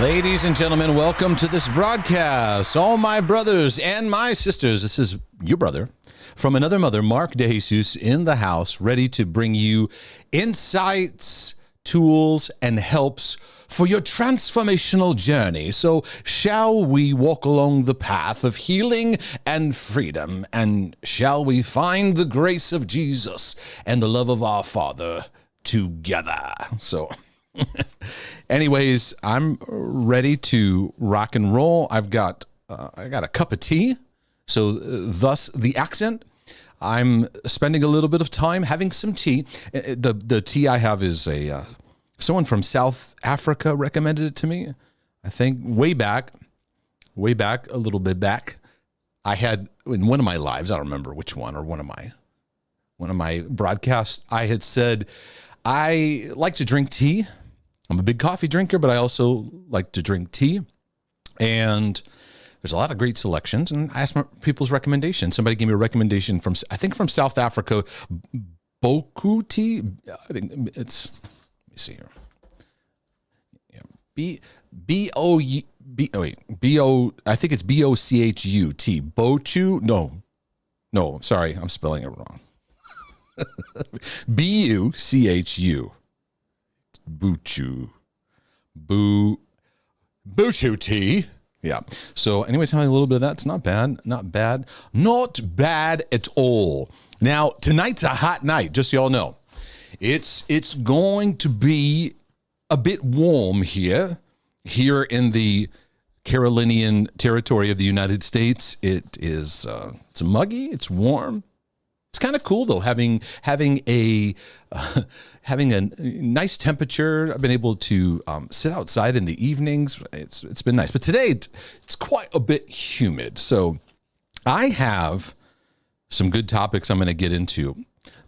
Ladies and gentlemen, welcome to this broadcast. All my brothers and my sisters, this is your brother from another mother, Mark DeJesus, in the house, ready to bring you insights, tools, and helps for your transformational journey. So shall we walk along the path of healing and freedom? And shall we find the grace of Jesus and the love of our Father together? So anyways, I'm ready to rock and roll. I got a cup of tea, so thus the accent. I'm spending a little bit of time having some tea. The tea I have is someone from South Africa recommended it to me. I think way back, a little bit back. I had in one of my lives, I don't remember which one, or one of my broadcasts, I had said I like to drink tea. I'm a big coffee drinker, but I also like to drink tea. And there's a lot of great selections. And I asked people's recommendations. Somebody gave me a recommendation from South Africa, Boku tea. I think it's, let me see here. Yeah, I think it's Bochu tea. Bochu? No, sorry, I'm spelling it wrong. Buchu. Buchu tea. Yeah. So anyways, having a little bit of that. It's not bad at all. Now, tonight's a hot night, just so y'all know. It's going to be a bit warm here in the Carolinian territory of the United States. It's muggy, it's warm. It's kind of cool though, having a nice temperature. I've been able to sit outside in the evenings. It's been nice, but today it's quite a bit humid. So I have some good topics I'm going to get into.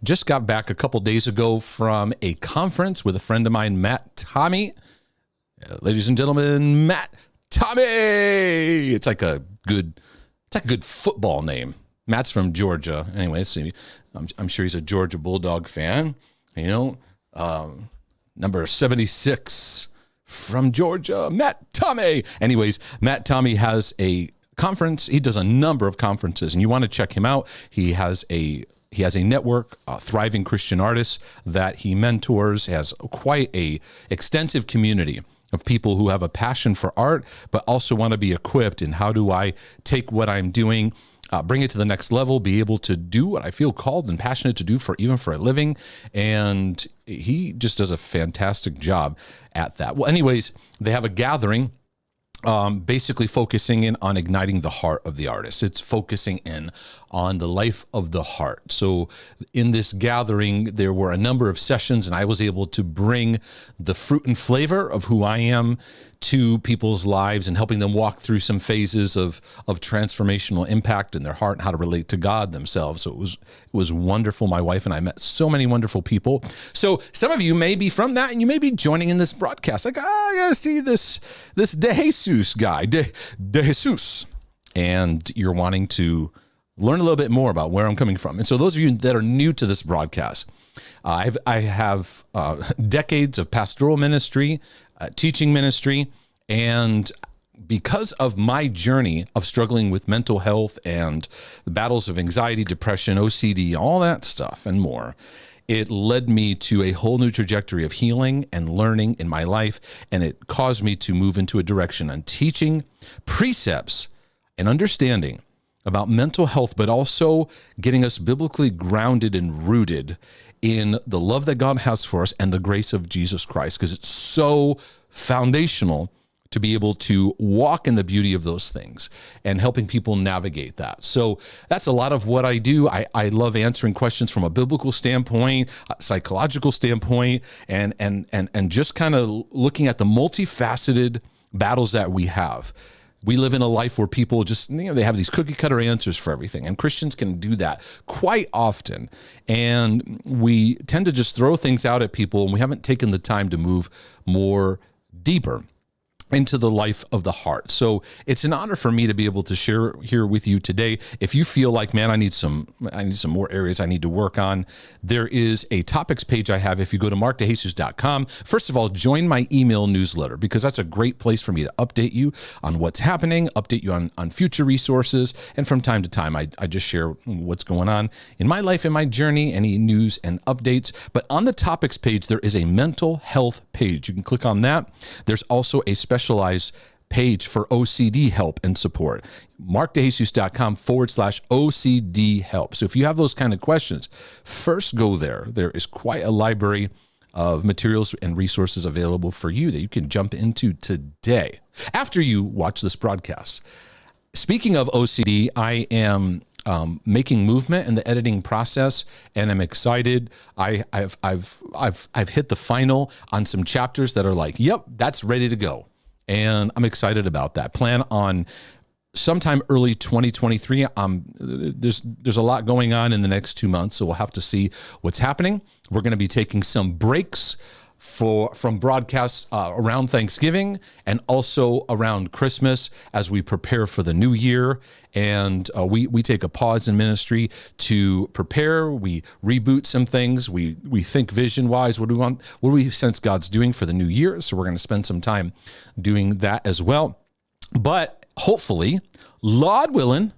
Just got back a couple days ago from a conference with a friend of mine, Matt Tommy. Ladies and gentlemen, Matt Tommy. It's like a good football name. Matt's from Georgia. Anyways, so I'm sure he's a Georgia Bulldog fan. You know, number 76 from Georgia, Matt Tommy. Anyways, Matt Tommy has a conference. He does a number of conferences, and you want to check him out. He has a network, thriving Christian artists that he mentors. Has quite a extensive community of people who have a passion for art, but also want to be equipped in how do I take what I'm doing, bring it to the next level, be able to do what I feel called and passionate to do even for a living. And he just does a fantastic job at that. Well, anyways, they have a gathering basically focusing in on igniting the heart of the artist. It's focusing in on the life of the heart. So in this gathering, there were a number of sessions, and I was able to bring the fruit and flavor of who I am to people's lives and helping them walk through some phases of transformational impact in their heart and how to relate to God themselves. So it was wonderful. My wife and I met so many wonderful people. So some of you may be from that, and you may be joining in this broadcast. Like, I gotta see this DeJesus guy, DeJesus, and you're wanting to learn a little bit more about where I'm coming from. And so those of you that are new to this broadcast, I have decades of pastoral ministry, teaching ministry, and because of my journey of struggling with mental health and the battles of anxiety, depression, OCD, all that stuff and more, it led me to a whole new trajectory of healing and learning in my life, and it caused me to move into a direction on teaching precepts and understanding about mental health, but also getting us biblically grounded and rooted in the love that God has for us and the grace of Jesus Christ, because it's so foundational to be able to walk in the beauty of those things and helping people navigate that. So that's a lot of what I do. I love answering questions from a biblical standpoint, a psychological standpoint, and just kind of looking at the multifaceted battles that we have. We live in a life where people just, they have these cookie cutter answers for everything. And Christians can do that quite often. And we tend to just throw things out at people, and we haven't taken the time to move more deeper. into the life of the heart. So it's an honor for me to be able to share here with you today. If you feel like, man, I need some more areas I need to work on, there is a topics page I have. If you go to markdejesus.com, first of all, join my email newsletter, because that's a great place for me to update you on what's happening, update you on future resources. And from time to time, I just share what's going on in my life, in my journey, any news and updates. But on the topics page, there is a mental health page. You can click on that. There's also a specialized page for OCD help and support. markdejesus.com/OCD help. So if you have those kind of questions, first go there. There is quite a library of materials and resources available for you that you can jump into today after you watch this broadcast. Speaking of OCD, I am making movement in the editing process, and I'm excited. I've hit the final on some chapters that are like, yep, that's ready to go. And I'm excited about that. Plan on sometime early 2023. There's a lot going on in the next 2 months, so we'll have to see what's happening. We're going to be taking some breaks from broadcasts around Thanksgiving and also around Christmas as we prepare for the new year. And we take a pause in ministry to prepare. We reboot some things. We think vision-wise. What do we want? What do we sense God's doing for the new year? So we're going to spend some time doing that as well. But hopefully, Lord willing,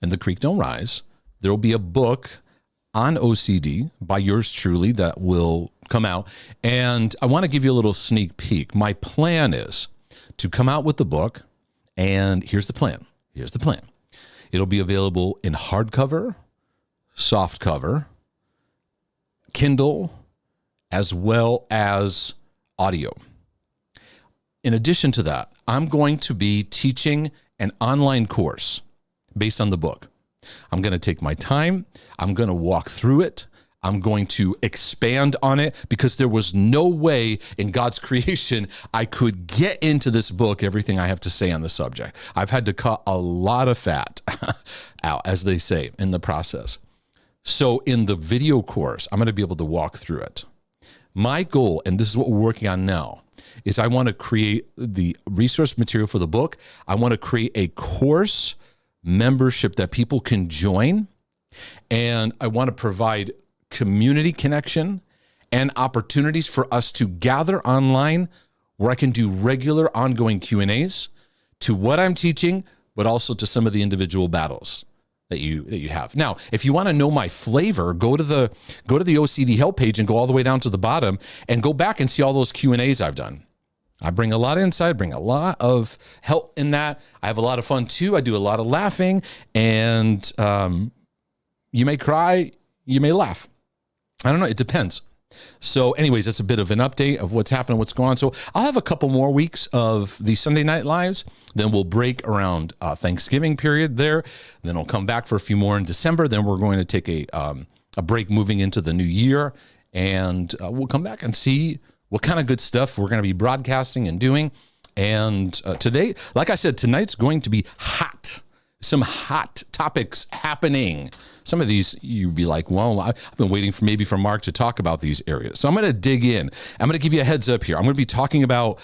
and the creek don't rise, there will be a book on OCD by yours truly that will come out. And I want to give you a little sneak peek. My plan is to come out with the book, and here's the plan. It'll be available in hardcover, softcover, Kindle, as well as audio. In addition to that, I'm going to be teaching an online course based on the book. I'm going to take my time. I'm going to walk through it. I'm going to expand on it, because there was no way in God's creation I could get into this book everything I have to say on the subject. I've had to cut a lot of fat out, as they say, in the process. So in the video course, I'm going to be able to walk through it. My goal, and this is what we're working on now, is I want to create the resource material for the book. I want to create a course membership that people can join, and I want to provide community connection and opportunities for us to gather online where I can do regular ongoing Q&As to what I'm teaching, but also to some of the individual battles that you have. Now, if you want to know my flavor, go to the OCD help page and go all the way down to the bottom and go back and see all those Q&As I've done. I bring a lot of insight, bring a lot of help in that. I have a lot of fun too. I do a lot of laughing, and you may cry, you may laugh. I don't know. It depends. So anyways, that's a bit of an update of what's happening, what's going on. So I'll have a couple more weeks of the Sunday Night Lives. Then we'll break around Thanksgiving period there. Then I'll come back for a few more in December. Then we're going to take a break moving into the new year. And we'll come back and see what kind of good stuff we're going to be broadcasting and doing. And today, like I said, tonight's going to be hot. Some hot topics happening. Some of these you'd be like, well, I've been waiting for Mark to talk about these areas. So I'm going to dig in. I'm going to give you a heads up here. I'm going to be talking about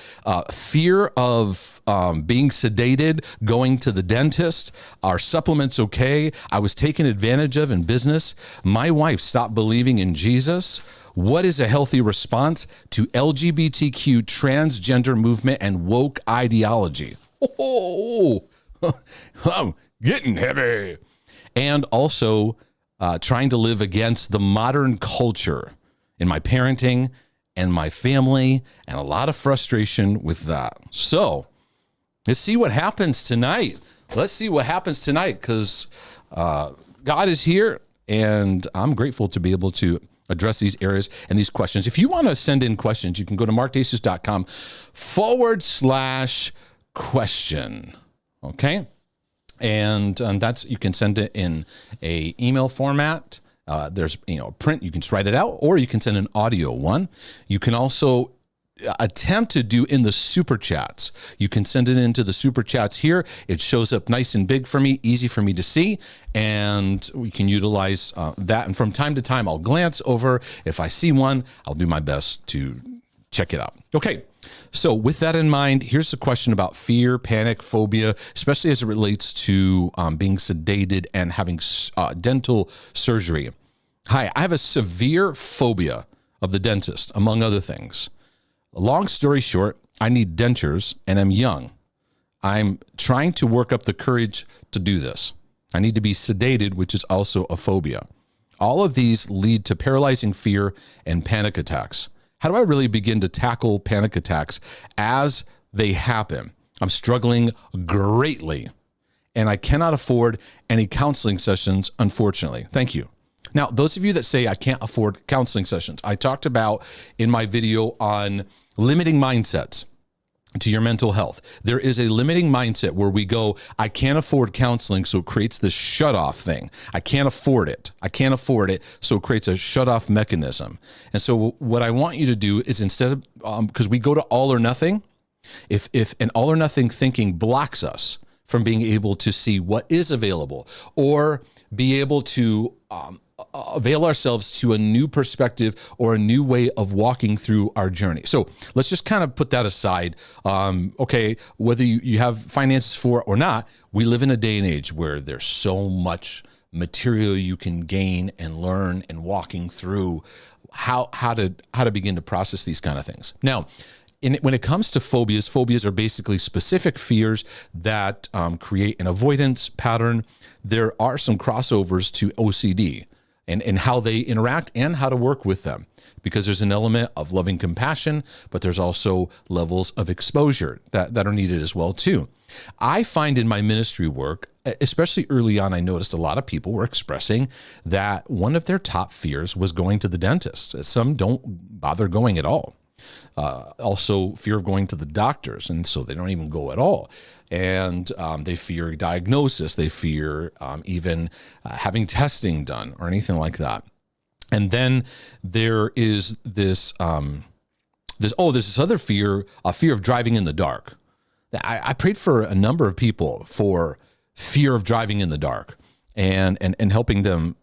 fear of being sedated, going to the dentist. Are supplements okay? I was taken advantage of in business. My wife stopped believing in Jesus. What is a healthy response to LGBTQ, transgender movement, and woke ideology? Oh, I'm getting heavy. And also trying to live against the modern culture in my parenting and my family, and a lot of frustration with that. So let's see what happens tonight. Because God is here, and I'm grateful to be able to address these areas and these questions. If you want to send in questions, you can go to markdejesus.com/question. Okay. And that's, you can send it in a email format. There's, print, you can just write it out, or you can send an audio one. You can also attempt to do in the super chats. You can send it into the super chats here. It shows up nice and big for me, easy for me to see, and we can utilize that. And from time to time, I'll glance over. If I see one, I'll do my best to check it out. Okay. So with that in mind, here's a question about fear, panic, phobia, especially as it relates to being sedated and having dental surgery. Hi, I have a severe phobia of the dentist, among other things. Long story short, I need dentures and I'm young. I'm trying to work up the courage to do this. I need to be sedated, which is also a phobia. All of these lead to paralyzing fear and panic attacks. How do I really begin to tackle panic attacks as they happen? I'm struggling greatly, and I cannot afford any counseling sessions, unfortunately. Thank you. Now, those of you that say I can't afford counseling sessions, I talked about in my video on limiting mindsets to your mental health. There is a limiting mindset where we go, I can't afford counseling, so it creates this shut-off thing. I can't afford it. I can't afford it, so it creates a shut-off mechanism. And so what I want you to do is instead of, because we go to all or nothing, if an all or nothing thinking blocks us from being able to see what is available or be able to avail ourselves to a new perspective or a new way of walking through our journey. So let's just kind of put that aside. Okay, whether you have finances for it or not, we live in a day and age where there's so much material you can gain and learn and walking through how to begin to process these kind of things. Now, when it comes to phobias, phobias are basically specific fears that create an avoidance pattern. There are some crossovers to OCD and how they interact and how to work with them, because there's an element of loving compassion, but there's also levels of exposure that are needed as well too. I find in my ministry work, especially early on, I noticed a lot of people were expressing that one of their top fears was going to the dentist. Some don't bother going at all. Also fear of going to the doctors, and so they don't even go at all. And they fear diagnosis. They fear even having testing done or anything like that. And then there is this there's this other fear, a fear of driving in the dark. I prayed for a number of people for fear of driving in the dark and helping them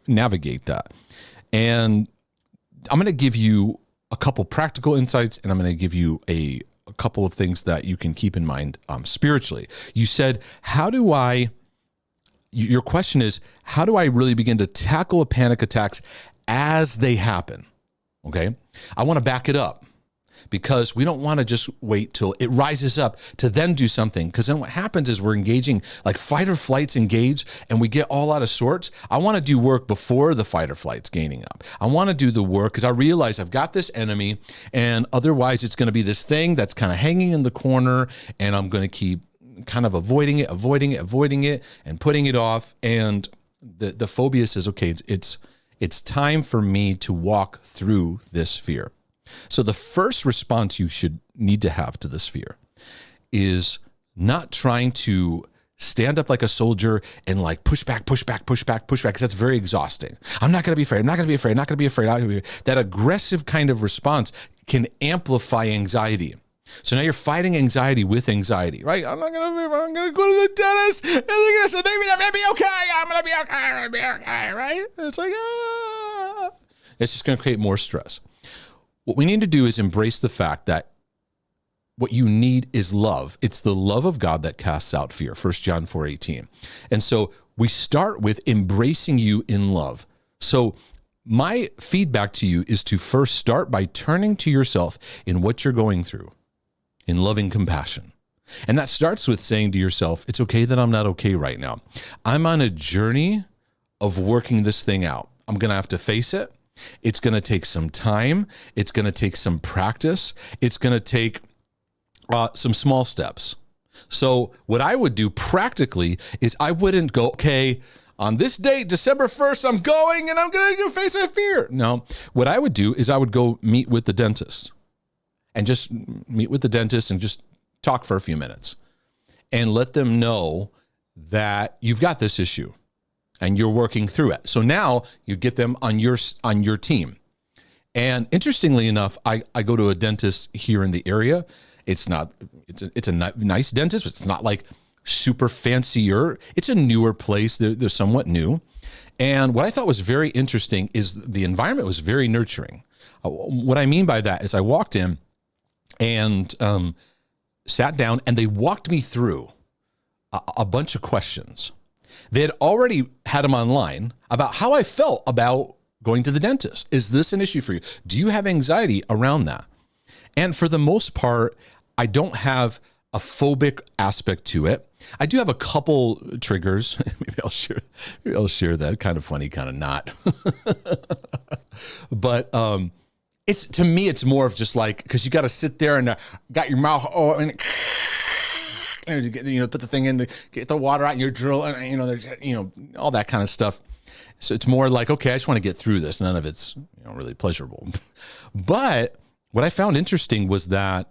navigate that. And I'm going to give you a couple practical insights, and I'm going to give you a couple of things that you can keep in mind spiritually. You said, your question is, how do I really begin to tackle panic attacks as they happen? Okay. I want to back it up, because we don't want to just wait till it rises up to then do something. Because then what happens is we're engaging, like fight or flight's engaged, and we get all out of sorts. I want to do work before the fight or flight's gaining up. I want to do the work because I realize I've got this enemy, and otherwise it's going to be this thing that's kind of hanging in the corner, and I'm going to keep kind of avoiding it, and putting it off. And the phobia says, okay, it's time for me to walk through this fear. So the first response you should need to have to this fear is not trying to stand up like a soldier and like push back, because that's very exhausting. I'm not going to be afraid. That aggressive kind of response can amplify anxiety. So now you're fighting anxiety with anxiety, right? I'm going to go to the dentist and they're going to say, maybe I'm going to be okay, right? And it's like, it's just going to create more stress. What we need to do is embrace the fact that what you need is love. It's the love of God that casts out fear, 1 John 4:18. And so we start with embracing you in love. So my feedback to you is to first start by turning to yourself in what you're going through, in loving compassion. And that starts with saying to yourself, it's okay that I'm not okay right now. I'm on a journey of working this thing out. I'm going to have to face it. It's going to take some time. It's going to take some practice. It's going to take some small steps. So what I would do practically is I wouldn't go, okay, on this date, December 1st, I'm going and I'm going to face my fear. No, what I would do is I would go meet with the dentist and just talk for a few minutes and let them know that you've got this issue and you're working through it. So now you get them on your team. And interestingly enough, I go to a dentist here in the area. It's a nice dentist, but it's not like super fancier. It's a newer place. They're somewhat new. And what I thought was very interesting is the environment was very nurturing. What I mean by that is I walked in and sat down, and they walked me through a bunch of questions. They had already had them online about how I felt about going to the dentist. Is this an issue for you? Do you have anxiety around that? And for the most part, I don't have a phobic aspect to it. I do have a couple triggers. Maybe I'll share that. Kind of funny, kind of not. But it's, to me, it's more of just like, because you got to sit there and got your mouth, put the thing in to get the water out in your drill, and there's all that kind of stuff. So it's more like, okay, I just want to get through this. None of it's really pleasurable. But what I found interesting was that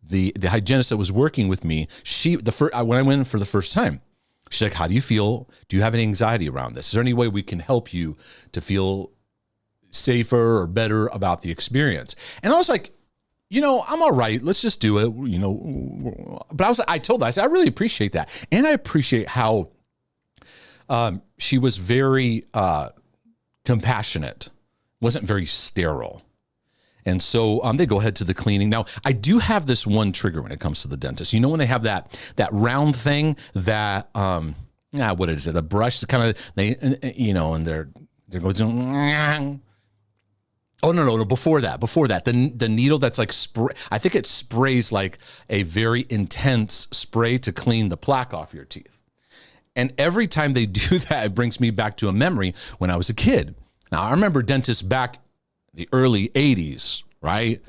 the hygienist that was working with me, when I went in for the first time, she's like, how do you feel? Do you have any anxiety around this? Is there any way we can help you to feel safer or better about the experience? And I was like, I'm all right. Let's just do it. But I told her, I said, I really appreciate that. And I appreciate how she was very compassionate, wasn't very sterile. And so they go ahead to the cleaning. Now, I do have this one trigger when it comes to the dentist. When they have that round thing that, what is it? The brush, kind of, and they're going, oh, no. Before that, the needle that's like spray, I think it sprays like a very intense spray to clean the plaque off your teeth. And every time they do that, it brings me back to a memory when I was a kid. Now, I remember dentists back in the early 80s, right?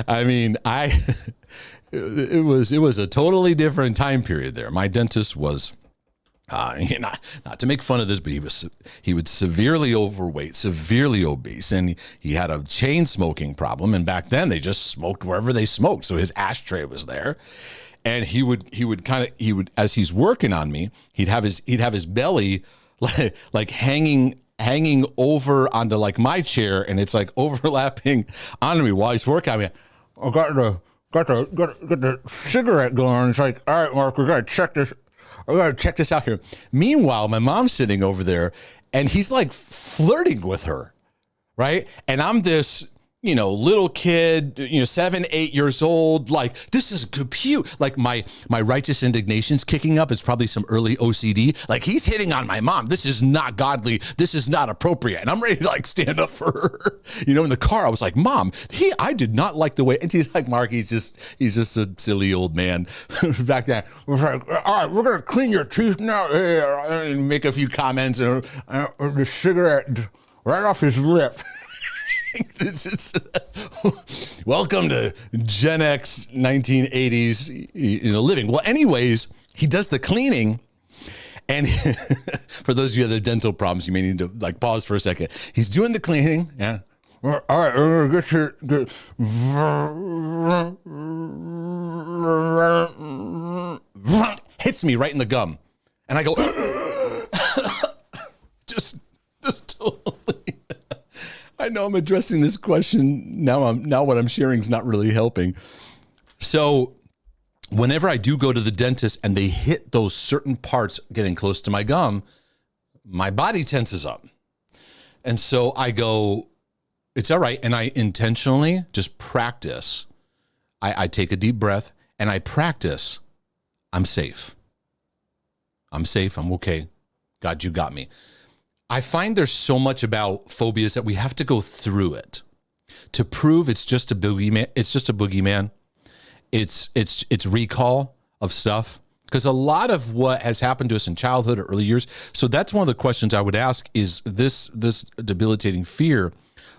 I mean, it was a totally different time period there. My dentist was, not to make fun of this, but he was severely overweight, severely obese, and he had a chain smoking problem. And back then they just smoked wherever they smoked. So his ashtray was there. And he would, as he's working on me, he'd have his belly like hanging over onto like my chair, and it's like overlapping onto me while he's working on me. I got the cigarette going. It's like, all right, Mark, we gotta check this out here. Meanwhile, my mom's sitting over there, and he's like flirting with her, right? And I'm this, little kid, 7, 8 years old, like, this is cute. Like my righteous indignation's kicking up. It's probably some early OCD. Like, he's hitting on my mom. This is not godly. This is not appropriate. And I'm ready to like stand up for her. In the car, I was like, Mom, I did not like the way, and she's like, Mark, he's just a silly old man. Back then, we're like, all right, we're going to clean your teeth now. And make a few comments, and the cigarette right off his lip. This is welcome to Gen X 1980s living. Well, anyways, he does the cleaning, and for those of you who have the dental problems, you may need to like pause for a second. He's doing the cleaning. Yeah. All right, we're gonna get hits me right in the gum, and I go just totally. I know I'm addressing this question now. What I'm sharing is not really helping. So whenever I do go to the dentist and they hit those certain parts getting close to my gum, my body tenses up. And so I go, it's all right. And I intentionally just practice. I take a deep breath and I practice. I'm safe. I'm safe. I'm okay. God, you got me. I find there's so much about phobias that we have to go through it to prove it's just a boogeyman. It's just a boogeyman. It's recall of stuff, because a lot of what has happened to us in childhood or early years. So that's one of the questions I would ask is this debilitating fear,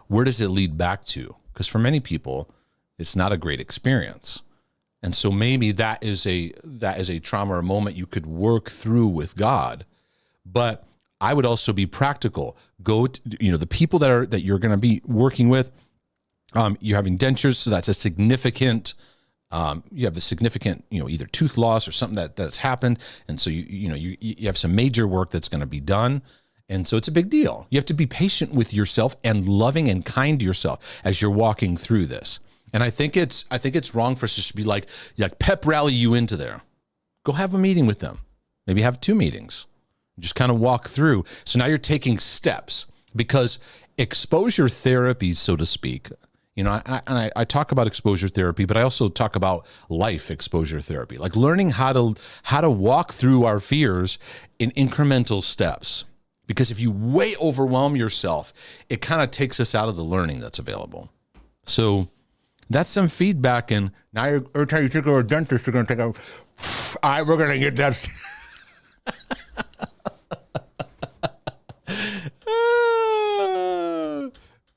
where does it lead back to? Because for many people, it's not a great experience. And so maybe that is a trauma or a moment you could work through with God. But I would also be practical. Go to, the people that you're going to be working with. You're having dentures, so that's a significant. You have a significant, either tooth loss or something that's happened, and so you have some major work that's going to be done, and so it's a big deal. You have to be patient with yourself and loving and kind to yourself as you're walking through this. And I think it's wrong for us to just be like pep rally you into there. Go have a meeting with them. Maybe have 2 meetings. Just kind of walk through. So now you're taking steps, because exposure therapy, so to speak, I talk about exposure therapy, but I also talk about life exposure therapy, like learning how to walk through our fears in incremental steps. Because if you way overwhelm yourself, it kind of takes us out of the learning that's available. So that's some feedback. And now every time you take over a dentist, you're going to take all right, we're going to get that.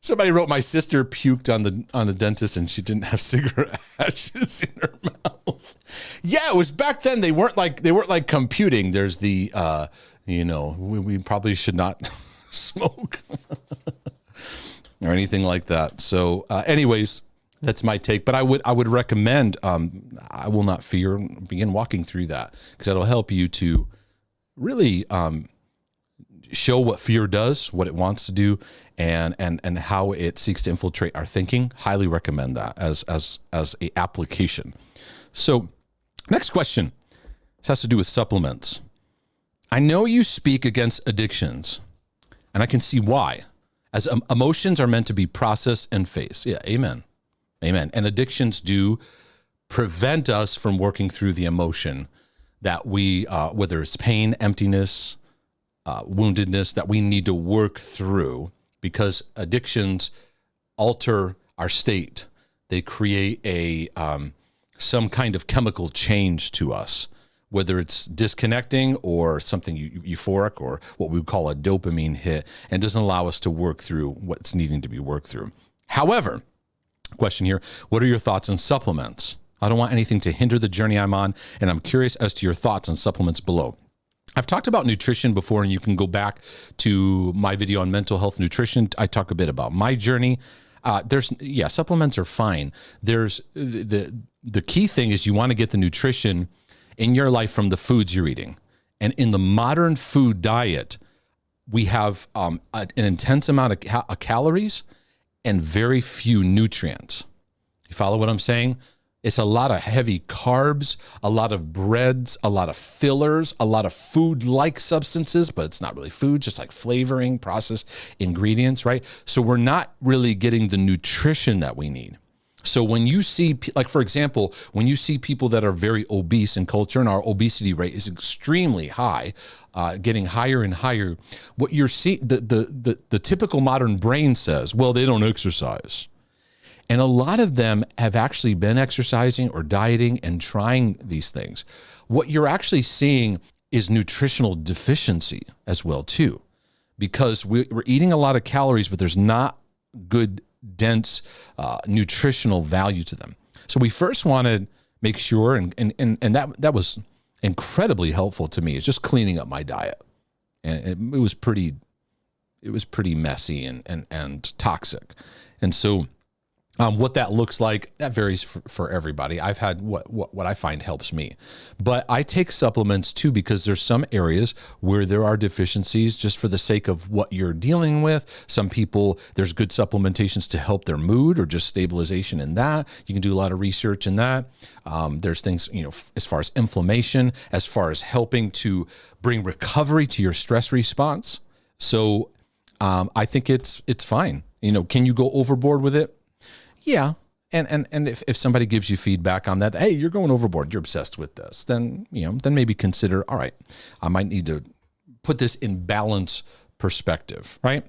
Somebody wrote, my sister puked on the dentist and she didn't have cigarette ashes in her mouth. Yeah, it was back then. They weren't like computing. There's the, we probably should not smoke or anything like that. So anyways, that's my take. But I would recommend, I will not fear, begin walking through that, because it'll help you to really show what fear does, what it wants to do, and how it seeks to infiltrate our thinking. Highly recommend that as a application. So next question. This has to do with supplements. I know you speak against addictions, and I can see why, as emotions are meant to be processed and faced. Yeah, amen. Amen. And addictions do prevent us from working through the emotion that we, whether it's pain, emptiness, woundedness, that we need to work through, because addictions alter our state. They create some kind of chemical change to us, whether it's disconnecting or something euphoric, or what we would call a dopamine hit, and doesn't allow us to work through what's needing to be worked through. However, question here, what are your thoughts on supplements? I don't want anything to hinder the journey I'm on, and I'm curious as to your thoughts on supplements below. I've talked about nutrition before, and you can go back to my video on mental health nutrition. I talk a bit about my journey. Supplements are fine. There's the key thing is you want to get the nutrition in your life from the foods you're eating. And in the modern food diet, we have an intense amount of calories and very few nutrients. You follow what I'm saying? It's a lot of heavy carbs, a lot of breads, a lot of fillers, a lot of food-like substances, but it's not really food, just like flavoring, processed ingredients, right? So we're not really getting the nutrition that we need. So when you see, like for example, when you see people that are very obese in culture, and our obesity rate is extremely high, getting higher and higher, what you're seeing, the typical modern brain says, well, they don't exercise. And a lot of them have actually been exercising or dieting and trying these things. What you're actually seeing is nutritional deficiency as well too, because we're eating a lot of calories, but there's not good, dense nutritional value to them. So we first want to make sure, and that was incredibly helpful to me, is just cleaning up my diet. And it was pretty messy and toxic. And so what that looks like, that varies for everybody. I've had what I find helps me. But I take supplements too, because there's some areas where there are deficiencies just for the sake of what you're dealing with. Some people, there's good supplementations to help their mood or just stabilization in that. You can do a lot of research in that. There's things, as far as inflammation, as far as helping to bring recovery to your stress response. So I think it's fine. Can you go overboard with it? Yeah. And if somebody gives you feedback on that, hey, you're going overboard, you're obsessed with this, then maybe consider, all right, I might need to put this in balance perspective, right?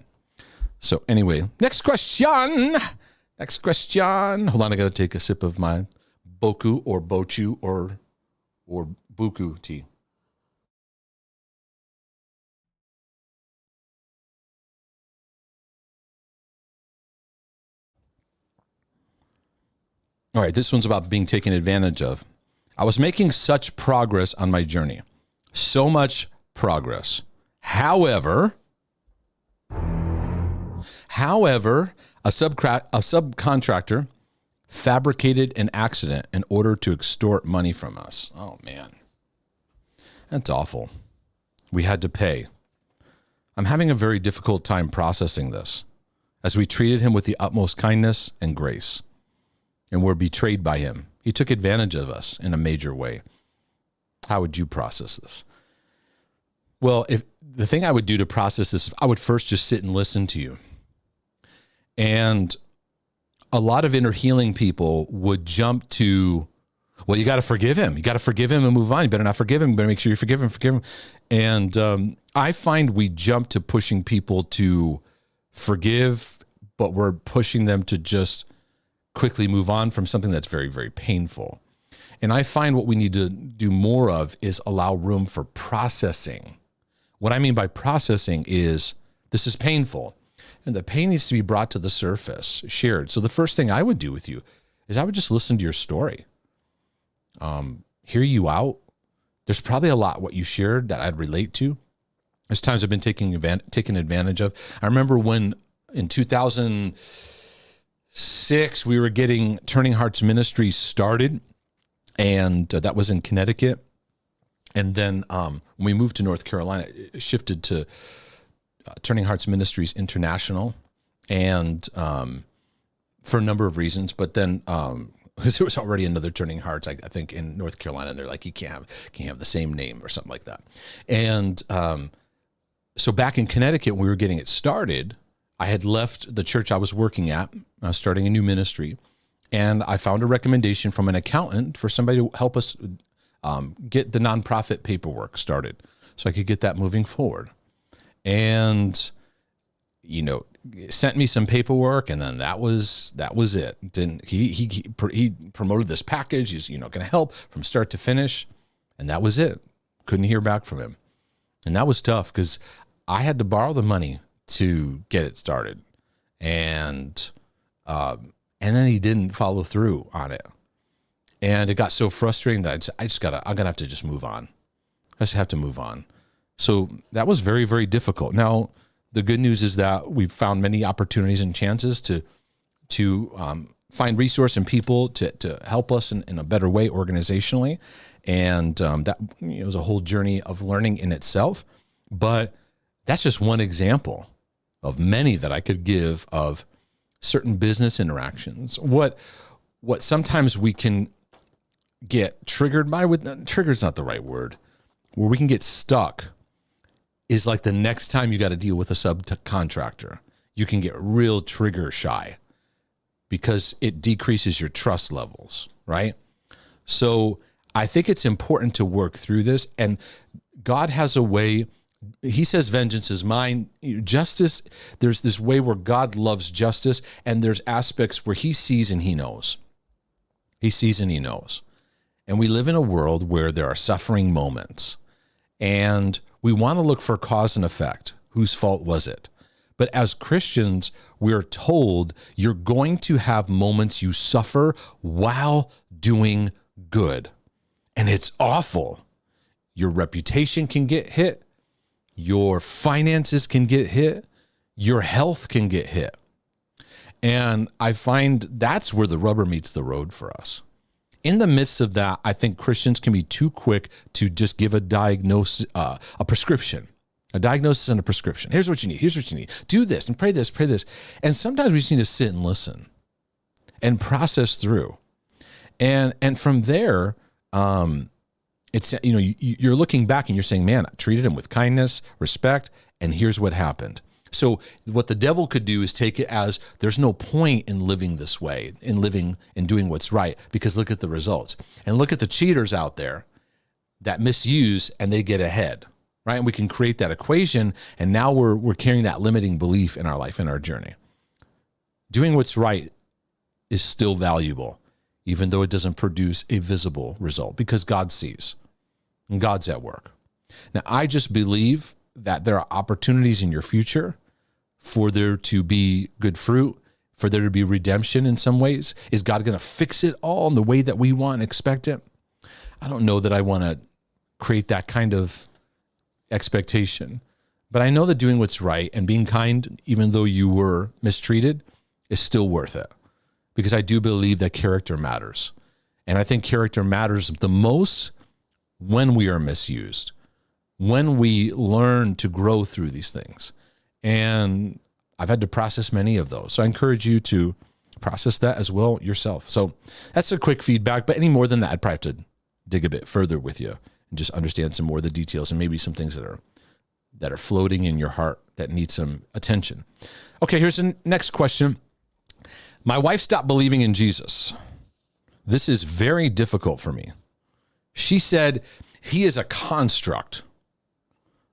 So anyway, next question. Hold on, I got to take a sip of my boku or bochu or buku tea. All right, this one's about being taken advantage of. I was making such progress on my journey. So much progress. However, a subcontractor fabricated an accident in order to extort money from us. Oh, man. That's awful. We had to pay. I'm having a very difficult time processing this, as we treated him with the utmost kindness and grace, and were betrayed by him. He took advantage of us in a major way. How would you process this? Well, if the thing I would do to process this, I would first just sit and listen to you. And a lot of inner healing people would jump to, well, you got to forgive him. You got to forgive him and move on. You better not forgive him. You better make sure you forgive him. And I find we jump to pushing people to forgive, but we're pushing them to just quickly move on from something that's very, very painful. And I find what we need to do more of is allow room for processing. What I mean by processing is this is painful, and the pain needs to be brought to the surface, shared. So the first thing I would do with you is I would just listen to your story, hear you out. There's probably a lot what you shared that I'd relate to. There's times I've been taken advantage of. I remember when in 2006 we were getting Turning Hearts Ministries started, and that was in Connecticut. And then when we moved to North Carolina, it shifted to Turning Hearts Ministries International, and for a number of reasons. But then because there was already another Turning Hearts, I think, in North Carolina, and they're like, you can't have the same name or something like that. And so back in Connecticut, when we were getting it started, I had left the church I was working at, starting a new ministry, and I found a recommendation from an accountant for somebody to help us get the nonprofit paperwork started so I could get that moving forward. And, sent me some paperwork, and then that was it. He promoted this package. He's, going to help from start to finish. And that was it. Couldn't hear back from him. And that was tough because I had to borrow the money to get it started. And then he didn't follow through on it. And it got so frustrating that I'm going to have to just move on. I just have to move on. So that was very, very difficult. Now, the good news is that we've found many opportunities and chances to find resource and people to help us in a better way organizationally. And that was a whole journey of learning in itself. But that's just one example of many that I could give of certain business interactions. What sometimes we can get triggered by, trigger's not the right word, where we can get stuck is like the next time you got to deal with a subcontractor, you can get real trigger shy because it decreases your trust levels, right? So I think it's important to work through this, and God has a way. He says, vengeance is mine. Justice, there's this way where God loves justice, and there's aspects where he sees and he knows. He sees and he knows. And we live in a world where there are suffering moments, and we want to look for cause and effect. Whose fault was it? But as Christians, we're told you're going to have moments you suffer while doing good. And it's awful. Your reputation can get hit. Your finances can get hit. Your health can get hit. And I find that's where the rubber meets the road for us. In the midst of that, I think Christians can be too quick to just give a diagnosis, a prescription, a diagnosis and a prescription. Here's what you need. Here's what you need. Do this and pray this, pray this. And sometimes we just need to sit and listen and process through. And from there, it's, you're looking back and you're saying, man, I treated him with kindness, respect, and here's what happened. So what the devil could do is take it as there's no point in living this way, in living and doing what's right, because look at the results. And look at the cheaters out there that misuse and they get ahead, right? And we can create that equation, and now we're carrying that limiting belief in our life, in our journey. Doing what's right is still valuable, even though it doesn't produce a visible result, because God sees and God's at work. Now, I just believe that there are opportunities in your future for there to be good fruit, for there to be redemption in some ways. Is God going to fix it all in the way that we want and expect it? I don't know that I want to create that kind of expectation, but I know that doing what's right and being kind, even though you were mistreated, is still worth it, because I do believe that character matters. And I think character matters the most when we are misused, when we learn to grow through these things. And I've had to process many of those. So I encourage you to process that as well yourself. So that's a quick feedback, but any more than that, I'd probably have to dig a bit further with you and just understand some more of the details and maybe some things that are floating in your heart that need some attention. Okay, here's the next question. My wife stopped believing in Jesus. This is very difficult for me. She said he is a construct.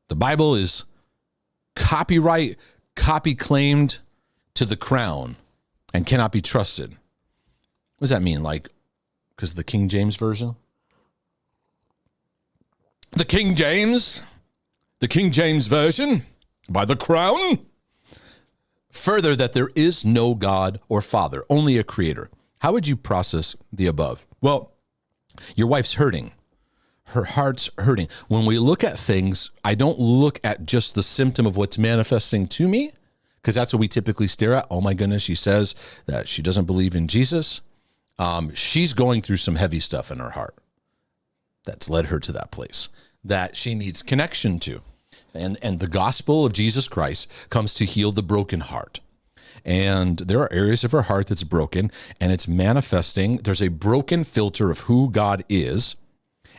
The Bible is copy claimed to the crown and cannot be trusted. What does that mean? Like, because the King James Version? The King James Version by the crown. Further, that there is no God or Father, only a creator. How would you process the above? Well, your wife's hurting. Her heart's hurting. When we look at things, I don't look at just the symptom of what's manifesting to me, because that's what we typically stare at. Oh my goodness, she says that she doesn't believe in Jesus. She's going through some heavy stuff in her heart that's led her to that place that she needs connection to. And the gospel of Jesus Christ comes to heal the broken heart. And there are areas of her heart that's broken, and it's manifesting. There's a broken filter of who God is,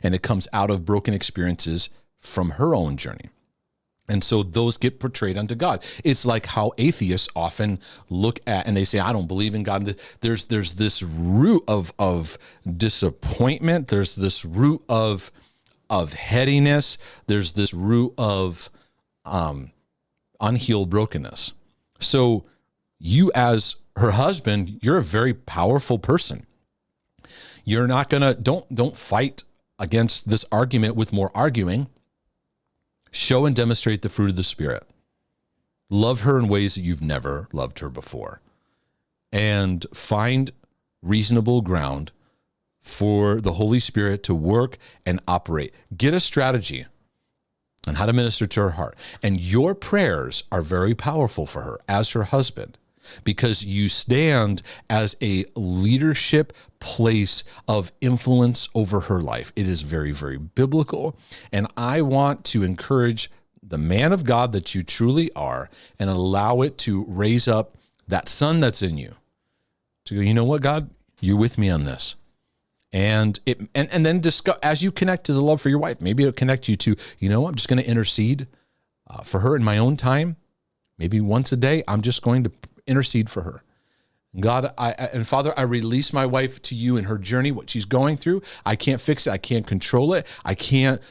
and it comes out of broken experiences from her own journey. And so those get portrayed unto God. It's like how atheists often look at, and they say, I don't believe in God. There's this root of disappointment. There's this root of headiness. There's this root of unhealed brokenness. So you, as her husband, you're a very powerful person. You're not gonna, don't fight against this argument with more arguing. Show and demonstrate the fruit of the Spirit. Love her in ways that you've never loved her before. And find reasonable ground for the Holy Spirit to work and operate. Get a strategy on how to minister to her heart. And your prayers are very powerful for her as her husband, because you stand as a leadership place of influence over her life. It is very, very biblical. And I want to encourage the man of God that you truly are and allow it to raise up that son that's in you to go, you know what, God, you're with me on this. And then discuss, as you connect to the love for your wife, maybe it'll connect you to, you know, I'm just going to intercede for her in my own time. Maybe once a day, I'm just going to intercede for her. God, and Father, I release my wife to you in her journey, what she's going through. I can't fix it. I can't control it. I can't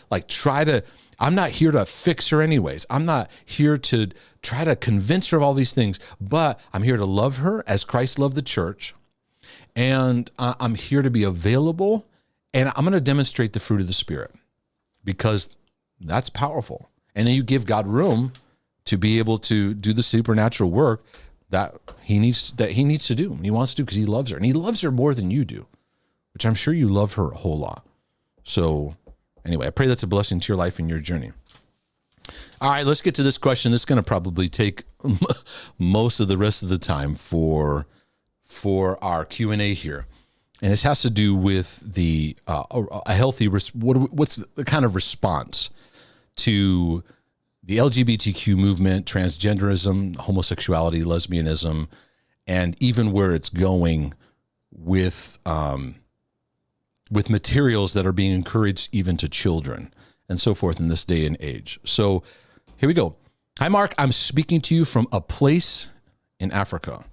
I'm not here to fix her anyways. I'm not here to try to convince her of all these things, but I'm here to love her as Christ loved the church. And I'm here to be available, and I'm going to demonstrate the fruit of the Spirit, because that's powerful. And then you give God room to be able to do the supernatural work that he needs to do, and he wants to do, because he loves her, and he loves her more than you do, which I'm sure you love her a whole lot. So anyway, I pray that's a blessing to your life and your journey. All right, let's get to this question. This is going to probably take most of the rest of the time for our Q&A here. And this has to do with a healthy, what's the kind of response to the LGBTQ movement, transgenderism, homosexuality, lesbianism, and even where it's going with materials that are being encouraged even to children and so forth in this day and age. So here we go. Hi, Mark. I'm speaking to you from a place in Africa.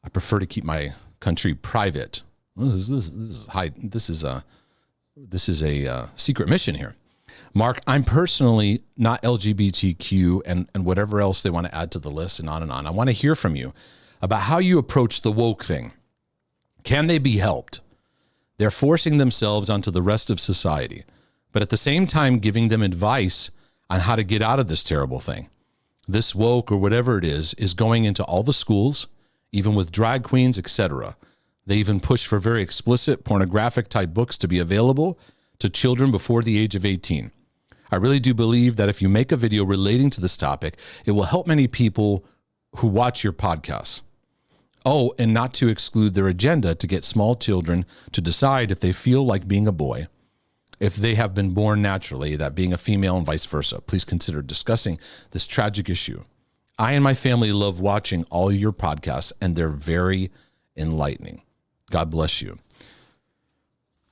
I prefer to keep my country private. This is a secret mission here. Mark, I'm personally not LGBTQ and whatever else they want to add to the list and on and on. I want to hear from you about how you approach the woke thing. Can they be helped? They're forcing themselves onto the rest of society, but at the same time giving them advice on how to get out of this terrible thing. This woke, or whatever it is going into all the schools, even with drag queens, etc. They even push for very explicit pornographic type books to be available to children before the age of 18. I really do believe that if you make a video relating to this topic, it will help many people who watch your podcasts. Oh, and not to exclude their agenda to get small children to decide if they feel like being a boy, if they have been born naturally, that being a female and vice versa. Please consider discussing this tragic issue. I and my family love watching all your podcasts, and they're very enlightening. God bless you.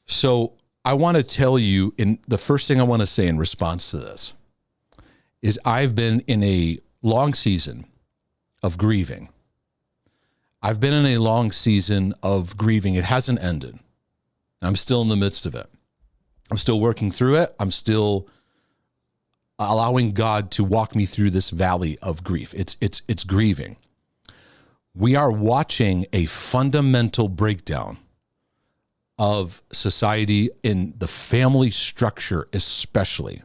So I want to tell you, the first thing I want to say in response to this is I've been in a long season of grieving. I've been in a long season of grieving. It hasn't ended. I'm still in the midst of it. I'm still working through it. I'm still allowing God to walk me through this valley of grief. It's grieving. We are watching a fundamental breakdown of society in the family structure, especially.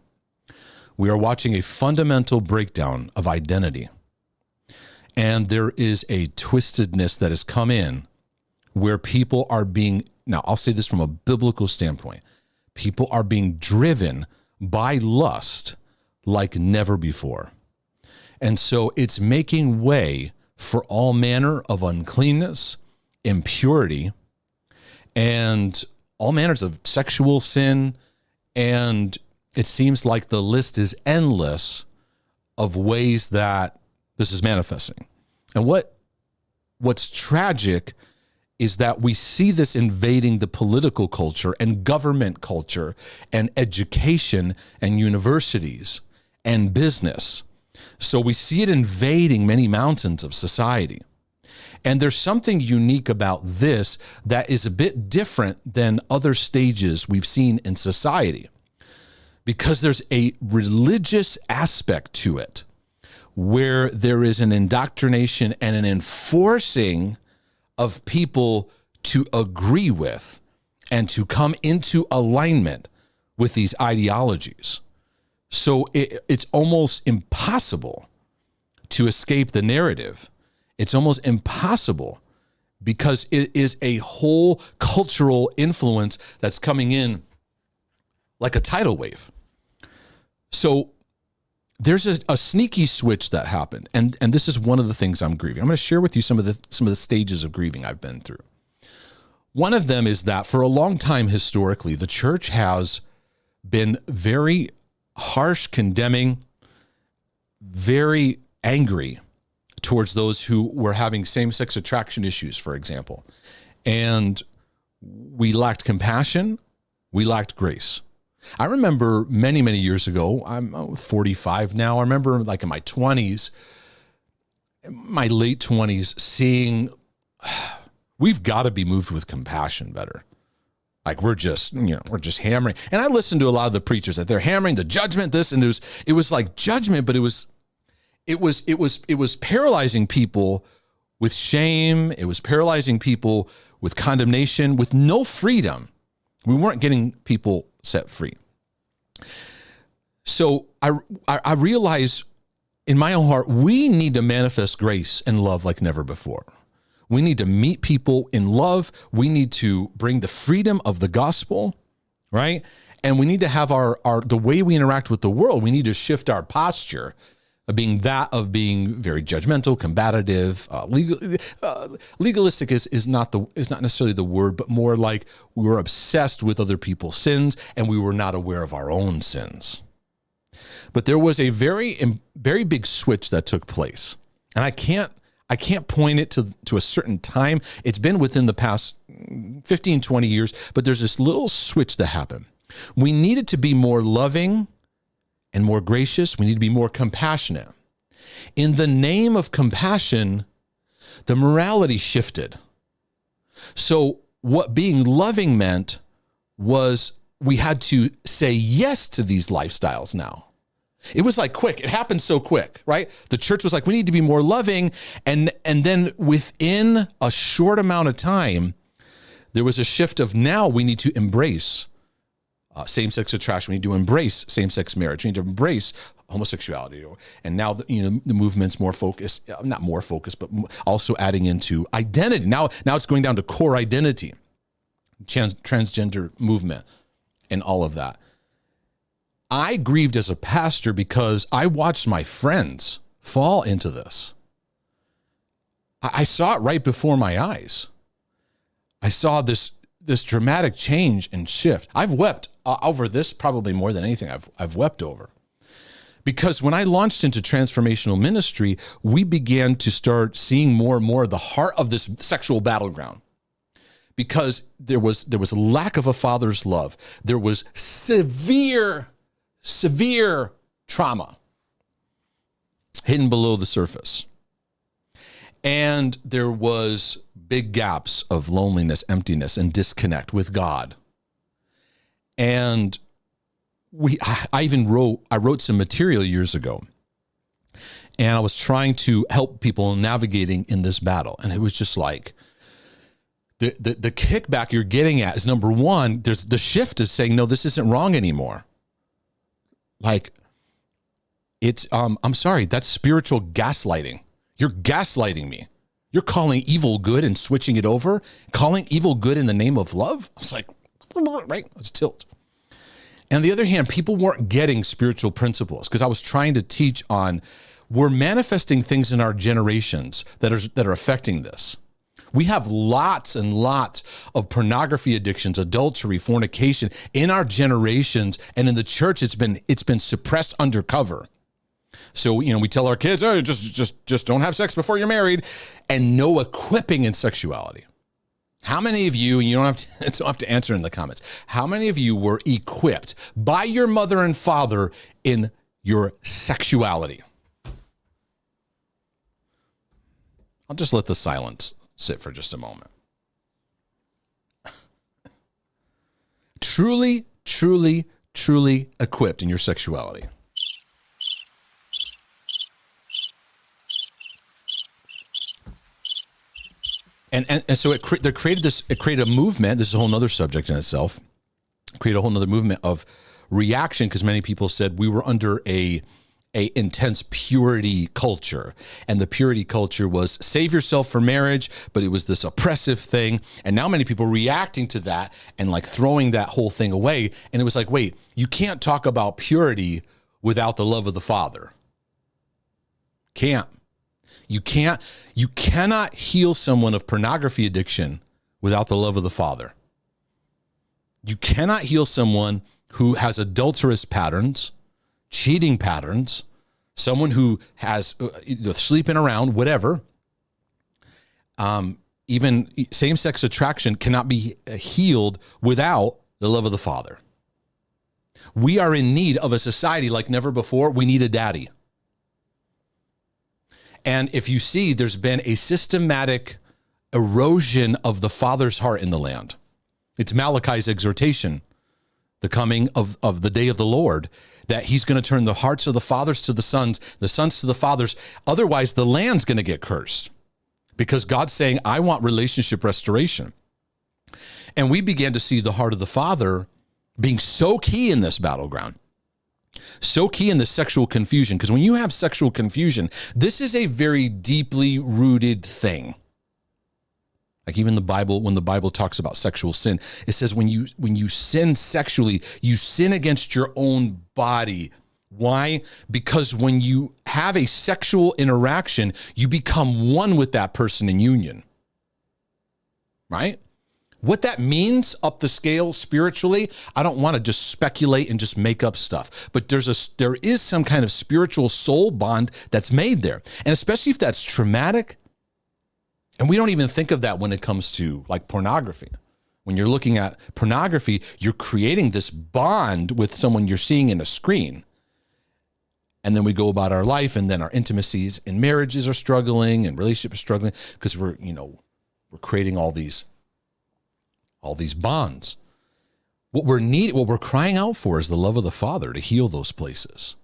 We are watching a fundamental breakdown of identity. And there is a twistedness that has come in where people are being, now I'll say this from a biblical standpoint, people are being driven by lust like never before. And so it's making way for all manner of uncleanness, impurity, and all manners of sexual sin. And it seems like the list is endless of ways that this is manifesting. And what's tragic is that we see this invading the political culture and government culture and education and universities and business. So we see it invading many mountains of society. And there's something unique about this that is a bit different than other stages we've seen in society, because there's a religious aspect to it where there is an indoctrination and an enforcing of people to agree with and to come into alignment with these ideologies. So it's almost impossible to escape the narrative. It's almost impossible because it is a whole cultural influence that's coming in like a tidal wave. So there's a sneaky switch that happened. And this is one of the things I'm grieving. I'm going to share with you some of the stages of grieving I've been through. One of them is that for a long time historically, the church has been very harsh, condemning, very angry towards those who were having same-sex attraction issues, for example. And we lacked compassion. We lacked grace. I remember many, many years ago, I'm 45 now. I remember like in my 20s, my late 20s, seeing we've got to be moved with compassion better. Like we're just hammering. And I listened to a lot of the preachers that they're hammering the judgment, this, and it was like judgment, but it was paralyzing people with shame. It was paralyzing people with condemnation, with no freedom. We weren't getting people set free. So I realize in my own heart, we need to manifest grace and love like never before. We need to meet people in love. We need to bring the freedom of the gospel, right? And we need to have the way we interact with the world. We need to shift our posture of being very judgmental, combative, legalistic is not necessarily the word, but more like we were obsessed with other people's sins and we were not aware of our own sins. But there was a very, very big switch that took place, and I can't point it to a certain time. It's been within the past 15, 20 years, but there's this little switch that happened. We needed to be more loving and more gracious. We need to be more compassionate. In the name of compassion, the morality shifted. So what being loving meant was we had to say yes to these lifestyles now. It was like quick. It happened so quick, right? The church was like, we need to be more loving. And then within a short amount of time, there was a shift of now we need to embrace same-sex attraction. We need to embrace same-sex marriage. We need to embrace homosexuality. And now the movement's more focused, not more focused, but also adding into identity. Now it's going down to core identity, transgender movement and all of that. I grieved as a pastor because I watched my friends fall into this. I saw it right before my eyes. I saw this dramatic change and shift. I've wept over this probably more than anything I've wept over. Because when I launched into transformational ministry, we began to start seeing more and more the heart of this sexual battleground. Because there was a lack of a father's love. There was severe trauma hidden below the surface. And there was big gaps of loneliness, emptiness, and disconnect with God. And I wrote some material years ago, and I was trying to help people navigating in this battle. And it was just like, the kickback you're getting at is, number one, there's the shift is saying, no, this isn't wrong anymore. Like, it's, I'm sorry, that's spiritual gaslighting. You're gaslighting me. You're calling evil good and switching it over, calling evil good in the name of love. I was like, right, let's tilt. And on the other hand, people weren't getting spiritual principles, because I was trying to teach on, we're manifesting things in our generations that are affecting this. We have lots and lots of pornography addictions, adultery, fornication in our generations, and in the church, it's been suppressed undercover. So, we tell our kids, oh, just don't have sex before you're married, and no equipping in sexuality. How many of you, and you don't have to answer in the comments, how many of you were equipped by your mother and father in your sexuality? I'll just let the silence sit for just a moment. Truly, truly, truly equipped in your sexuality. And so it created a movement. This is a whole nother subject in itself. Create a whole nother movement of reaction, because many people said we were under a intense purity culture, and the purity culture was save yourself for marriage, but it was this oppressive thing. And now many people reacting to that and like throwing that whole thing away. And it was like, wait, you can't talk about purity without the love of the Father. You cannot heal someone of pornography addiction without the love of the Father. You cannot heal someone who has adulterous patterns, cheating patterns, someone who has sleeping around, whatever. Even same-sex attraction cannot be healed without the love of the Father. We are in need of a society like never before. We need a daddy. And if you see, there's been a systematic erosion of the Father's heart in the land. It's Malachi's exhortation, the coming of the day of the Lord, that he's going to turn the hearts of the fathers to the sons to the fathers. Otherwise, the land's going to get cursed, because God's saying, I want relationship restoration. And we began to see the heart of the Father being so key in this battleground. So key in the sexual confusion, because when you have sexual confusion, this is a very deeply rooted thing. Like even the Bible, when the Bible talks about sexual sin, it says when you sin sexually, you sin against your own body. Why? Because when you have a sexual interaction, you become one with that person in union. Right? What that means up the scale spiritually, I don't want to just speculate and just make up stuff, but there is some kind of spiritual soul bond that's made there. And especially if that's traumatic, and we don't even think of that when it comes to like pornography. When you're looking at pornography, you're creating this bond with someone you're seeing in a screen. And then we go about our life, and then our intimacies in marriages are struggling and relationships are struggling, because we're creating all these bonds. What we're crying out for is the love of the Father to heal those places.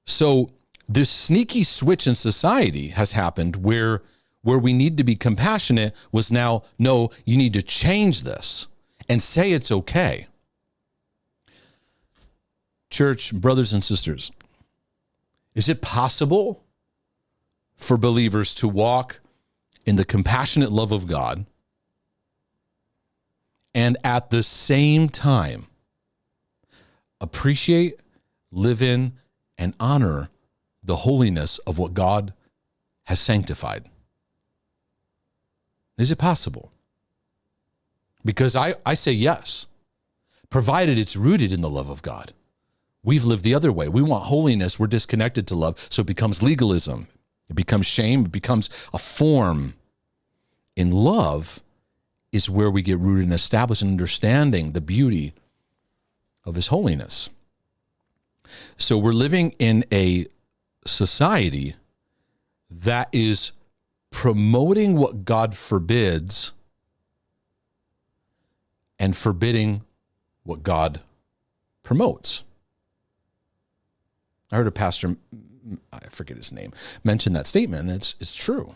So this sneaky switch in society has happened where we need to be compassionate was now, no, you need to change this and say it's okay. Church, brothers and sisters, is it possible for believers to walk in the compassionate love of God and at the same time appreciate, live in, and honor the holiness of what God has sanctified? Is it possible? Because I say yes, provided it's rooted in the love of God. We've lived the other way. We want holiness. We're disconnected to love. So it becomes legalism. It becomes shame. It becomes a form. In love is where we get rooted and established in understanding the beauty of his holiness. So we're living in a society that is promoting what God forbids and forbidding what God promotes. I heard a pastor, I forget his name, mention that statement, and it's true.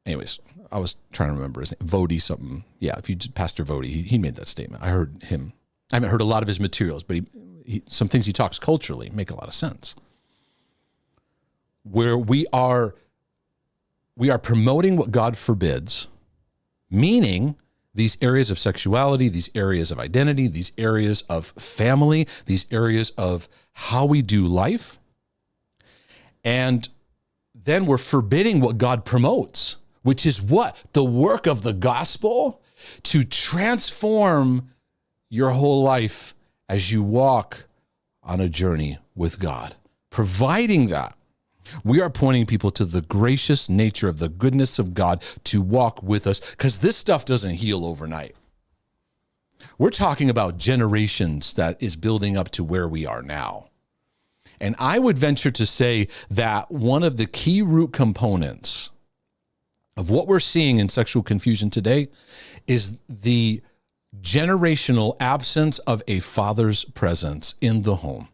Anyways, I was trying to remember his name. Vody something. Yeah, if you did Pastor Vody, he made that statement. I heard him. I haven't heard a lot of his materials, but some things he talks culturally make a lot of sense. Where we are promoting what God forbids, meaning these areas of sexuality, these areas of identity, these areas of family, these areas of how we do life. And then we're forbidding what God promotes, which is what? The work of the gospel to transform your whole life as you walk on a journey with God. Providing that, we are pointing people to the gracious nature of the goodness of God to walk with us, because this stuff doesn't heal overnight. We're talking about generations that is building up to where we are now. And I would venture to say that one of the key root components of what we're seeing in sexual confusion today is the generational absence of a father's presence in the home.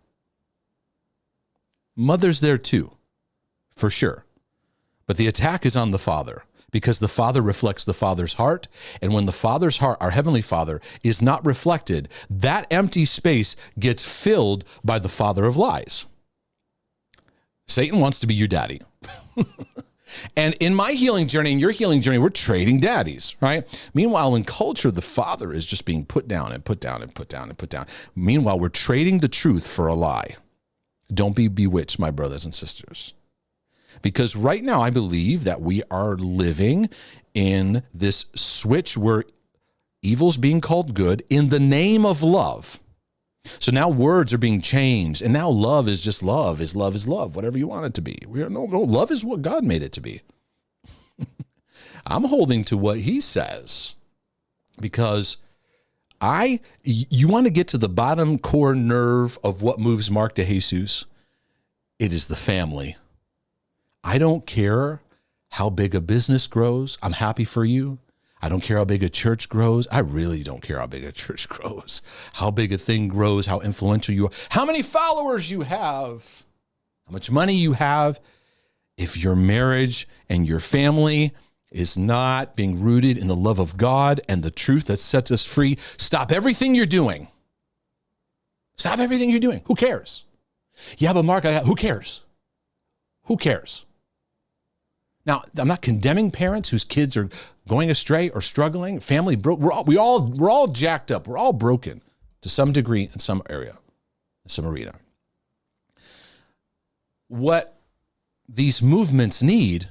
Mother's there too, for sure. But the attack is on the father, because the father reflects the father's heart. And when the father's heart, our heavenly father, is not reflected, that empty space gets filled by the father of lies. Satan wants to be your daddy. And in my healing journey and your healing journey, we're trading daddies, right? Meanwhile, in culture, the father is just being put down and put down and put down and put down. Meanwhile, we're trading the truth for a lie. Don't be bewitched, my brothers and sisters. Because right now, I believe that we are living in this switch where evil's being called good in the name of love. So now words are being changed, and now love is just love. Love is love, whatever you want it to be. No, love is what God made it to be. I'm holding to what he says, because you want to get to the bottom core nerve of what moves Mark de Jesus. It is the family. I don't care how big a business grows. I'm happy for you. I don't care how big a church grows. I really don't care how big a church grows, how big a thing grows, how influential you are, how many followers you have, how much money you have. If your marriage and your family is not being rooted in the love of God and the truth that sets us free, stop everything you're doing. Stop everything you're doing. Who cares? Yeah, but Mark, who cares? Who cares? Now, I'm not condemning parents whose kids are going astray or struggling, family broke. We're all jacked up. We're all broken to some degree in some area, in some arena. What these movements need,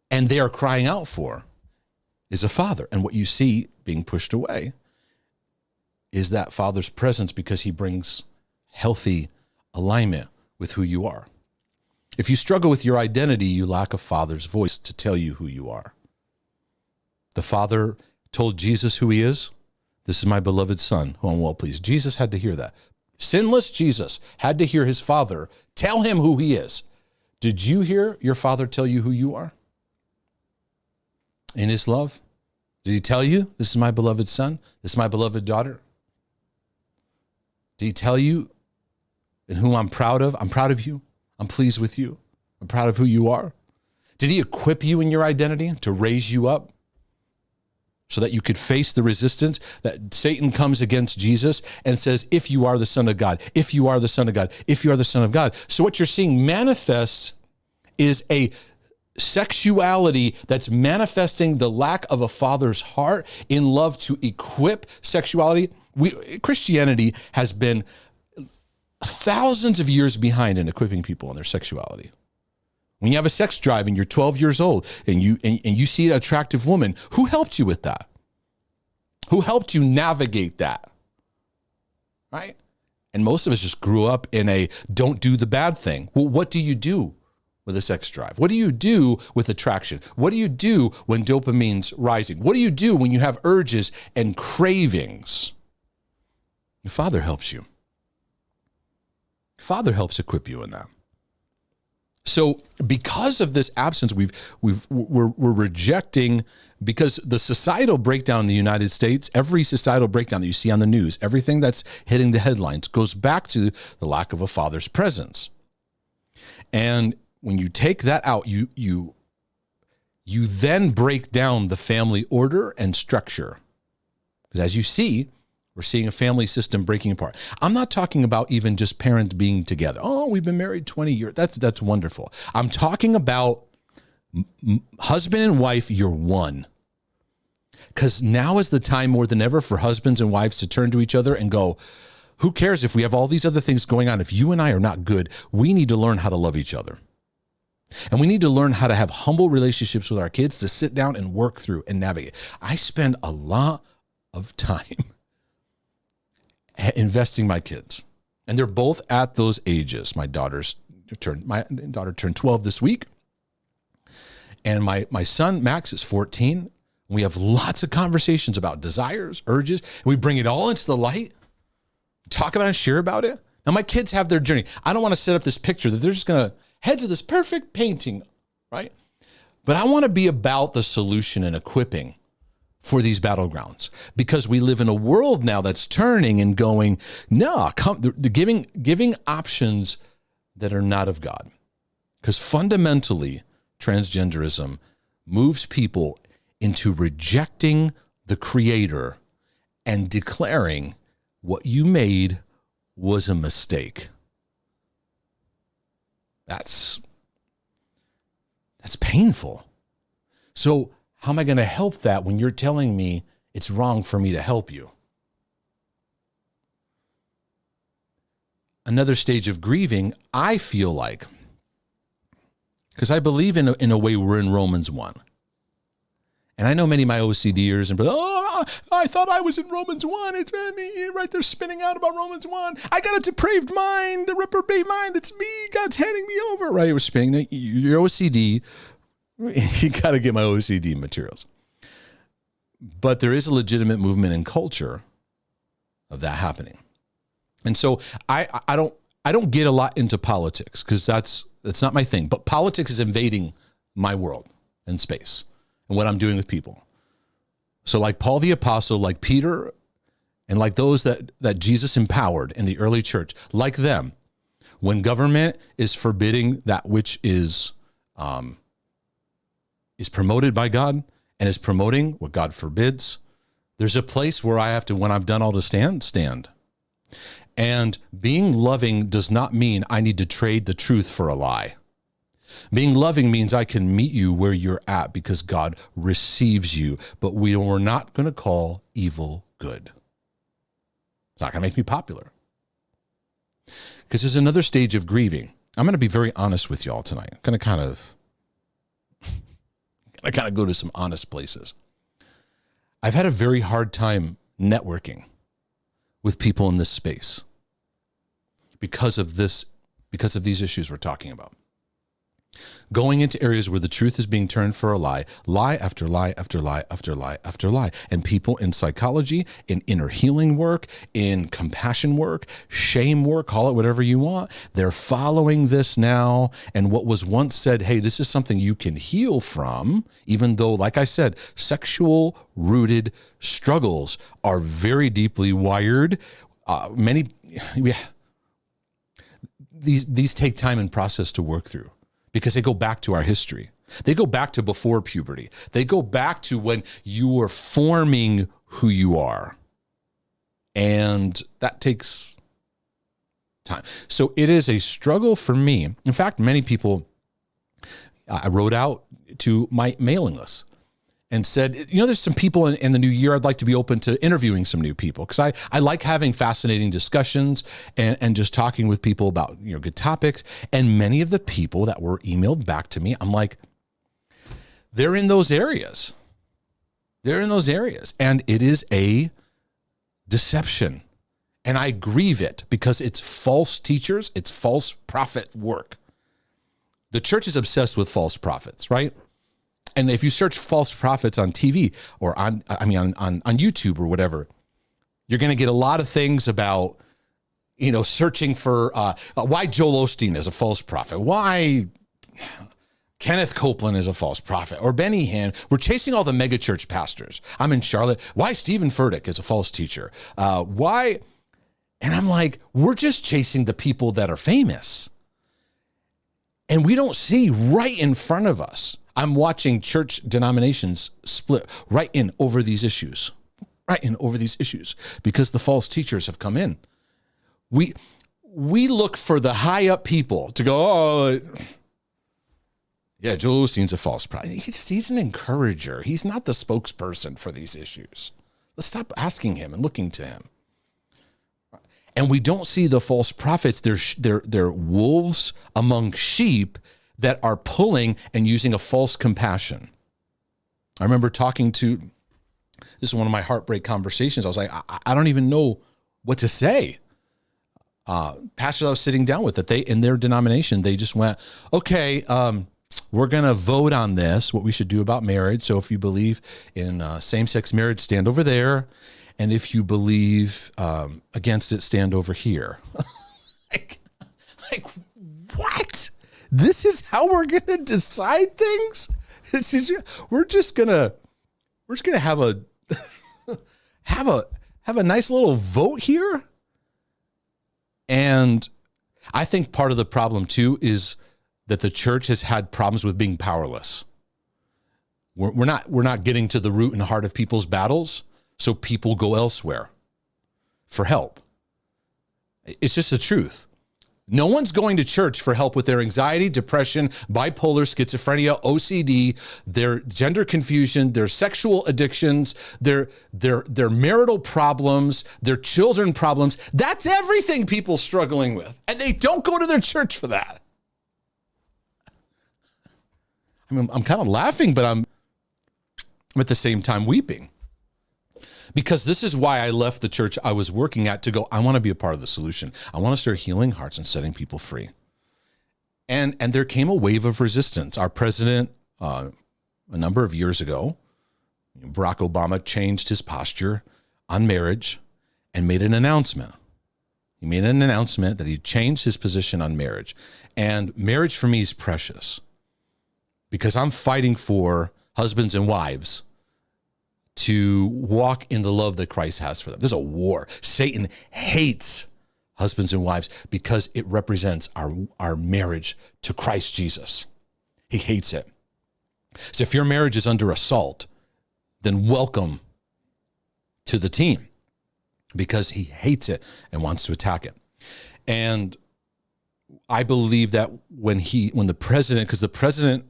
and they are crying out for, is a father. And what you see being pushed away is that father's presence, because he brings healthy alignment with who you are. If you struggle with your identity, you lack a father's voice to tell you who you are. The father told Jesus who he is. This is my beloved son, who I'm well pleased. Jesus had to hear that. Sinless Jesus had to hear his father tell him who he is. Did you hear your father tell you who you are? In his love? Did he tell you, this is my beloved son? This is my beloved daughter? Did he tell you in whom I'm proud of? I'm proud of you. I'm pleased with you. I'm proud of who you are. Did he equip you in your identity to raise you up so that you could face the resistance that Satan comes against Jesus and says, if you are the Son of God, if you are the Son of God, if you are the Son of God. So what you're seeing manifest is a sexuality that's manifesting the lack of a father's heart in love to equip sexuality. Christianity has been thousands of years behind in equipping people in their sexuality. When you have a sex drive and you're 12 years old and you see an attractive woman, who helped you with that? Who helped you navigate that? Right? And most of us just grew up in a don't do the bad thing. Well, what do you do with a sex drive? What do you do with attraction? What do you do when dopamine's rising? What do you do when you have urges and cravings? Your father helps you. Father helps equip you in that. So because of this absence, we're rejecting, because the societal breakdown in the United States, every societal breakdown that you see on the news, everything that's hitting the headlines goes back to the lack of a father's presence. And when you take that out, you then break down the family order and structure. Because as you see, we're seeing a family system breaking apart. I'm not talking about even just parents being together. Oh, we've been married 20 years. That's wonderful. I'm talking about husband and wife, you're one. Because now is the time more than ever for husbands and wives to turn to each other and go, who cares if we have all these other things going on? If you and I are not good, we need to learn how to love each other. And we need to learn how to have humble relationships with our kids, to sit down and work through and navigate. I spend a lot of time investing my kids, and they're both at those ages. My daughter turned 12 this week, and my son Max is 14. We have lots of conversations about desires, urges, and we bring it all into the light, talk about it, and share about it. Now my kids have their journey. I don't want to set up this picture that they're just going to head to this perfect painting, right? But I want to be about the solution and equipping for these battlegrounds, because we live in a world now that's turning and going, no, giving options that are not of God. Because fundamentally, transgenderism moves people into rejecting the Creator and declaring what you made was a mistake. That's painful. So how am I going to help that when you're telling me it's wrong for me to help you? Another stage of grieving, I feel like, because I believe in a way we're in Romans 1. And I know many of my OCDers and I thought I was in Romans 1. It's me right there spinning out about Romans 1. I got a depraved mind, a reprobate mind. It's me. God's handing me over. Right? We're spinning. Your OCD. You got to get my OCD materials. But there is a legitimate movement in culture of that happening. And so I don't get a lot into politics, because that's not my thing. But politics is invading my world and space and what I'm doing with people. So like Paul the Apostle, like Peter, and like those that Jesus empowered in the early church, like them, when government is forbidding that which is promoted by God and is promoting what God forbids, there's a place where I have to, when I've done all to stand. And being loving does not mean I need to trade the truth for a lie. Being loving means I can meet you where you're at because God receives you, but we're not going to call evil good. It's not going to make me popular. Because there's another stage of grieving. I'm going to be very honest with y'all tonight. I'm going to kind of go to some honest places. I've had a very hard time networking with people in this space because of these issues we're talking about. Going into areas where the truth is being turned for a lie, lie after lie after lie after lie after lie. And people in psychology, in inner healing work, in compassion work, shame work, call it whatever you want, they're following this now. And what was once said, hey, this is something you can heal from, even though, like I said, sexual rooted struggles are very deeply wired. These take time and process to work through, because they go back to our history. They go back to before puberty. They go back to when you were forming who you are. And that takes time. So it is a struggle for me. In fact, many people, I wrote out to my mailing list and said, there's some people in the new year, I'd like to be open to interviewing some new people, because I like having fascinating discussions and just talking with people about good topics. And many of the people that were emailed back to me, I'm like, they're in those areas. And it is a deception. And I grieve it because it's false teachers, it's false prophet work. The church is obsessed with false prophets, right? And if you search false prophets on TV or on YouTube or whatever, you're going to get a lot of things about searching for why Joel Osteen is a false prophet, why Kenneth Copeland is a false prophet, or Benny Hinn. We're chasing all the megachurch pastors. I'm in Charlotte. Why Stephen Furtick is a false teacher? Why? And I'm like, we're just chasing the people that are famous. And we don't see right in front of us. I'm watching church denominations split right in over these issues, because the false teachers have come in. We look for the high up people to go, oh, yeah, Joel Osteen's a false prophet. He's an encourager. He's not the spokesperson for these issues. Let's stop asking him and looking to him. And we don't see the false prophets. They're wolves among sheep that are pulling and using a false compassion. I remember talking to, this is one of my heartbreak conversations. I was like, I don't even know what to say. Pastors I was sitting down with, that they, in their denomination, they just went, okay, we're going to vote on this, what we should do about marriage. So if you believe in same-sex marriage, stand over there. And if you believe against it, stand over here. like, what? This is how we're going to decide things? We're just going to have a have a nice little vote here. And I think part of the problem too is that the church has had problems with being powerless. We're not getting to the root and heart of people's battles, so people go elsewhere for help. It's just the truth. No one's going to church for help with their anxiety, depression, bipolar, schizophrenia, OCD, their gender confusion, their sexual addictions, their marital problems, their children problems. That's everything people struggling with. And they don't go to their church for that. I mean, I'm kind of laughing, but I'm at the same time weeping. Because this is why I left the church I was working at to go, I want to be a part of the solution. I want to start healing hearts and setting people free. And there came a wave of resistance. Our president, a number of years ago, Barack Obama, changed his posture on marriage and made an announcement. He made an announcement that he changed his position on marriage. And marriage for me is precious because I'm fighting for husbands and wives to walk in the love that Christ has for them. There's a war. Satan hates husbands and wives because it represents our marriage to Christ Jesus. He hates it. So if your marriage is under assault, then welcome to the team because he hates it and wants to attack it. And I believe that when the president, because the president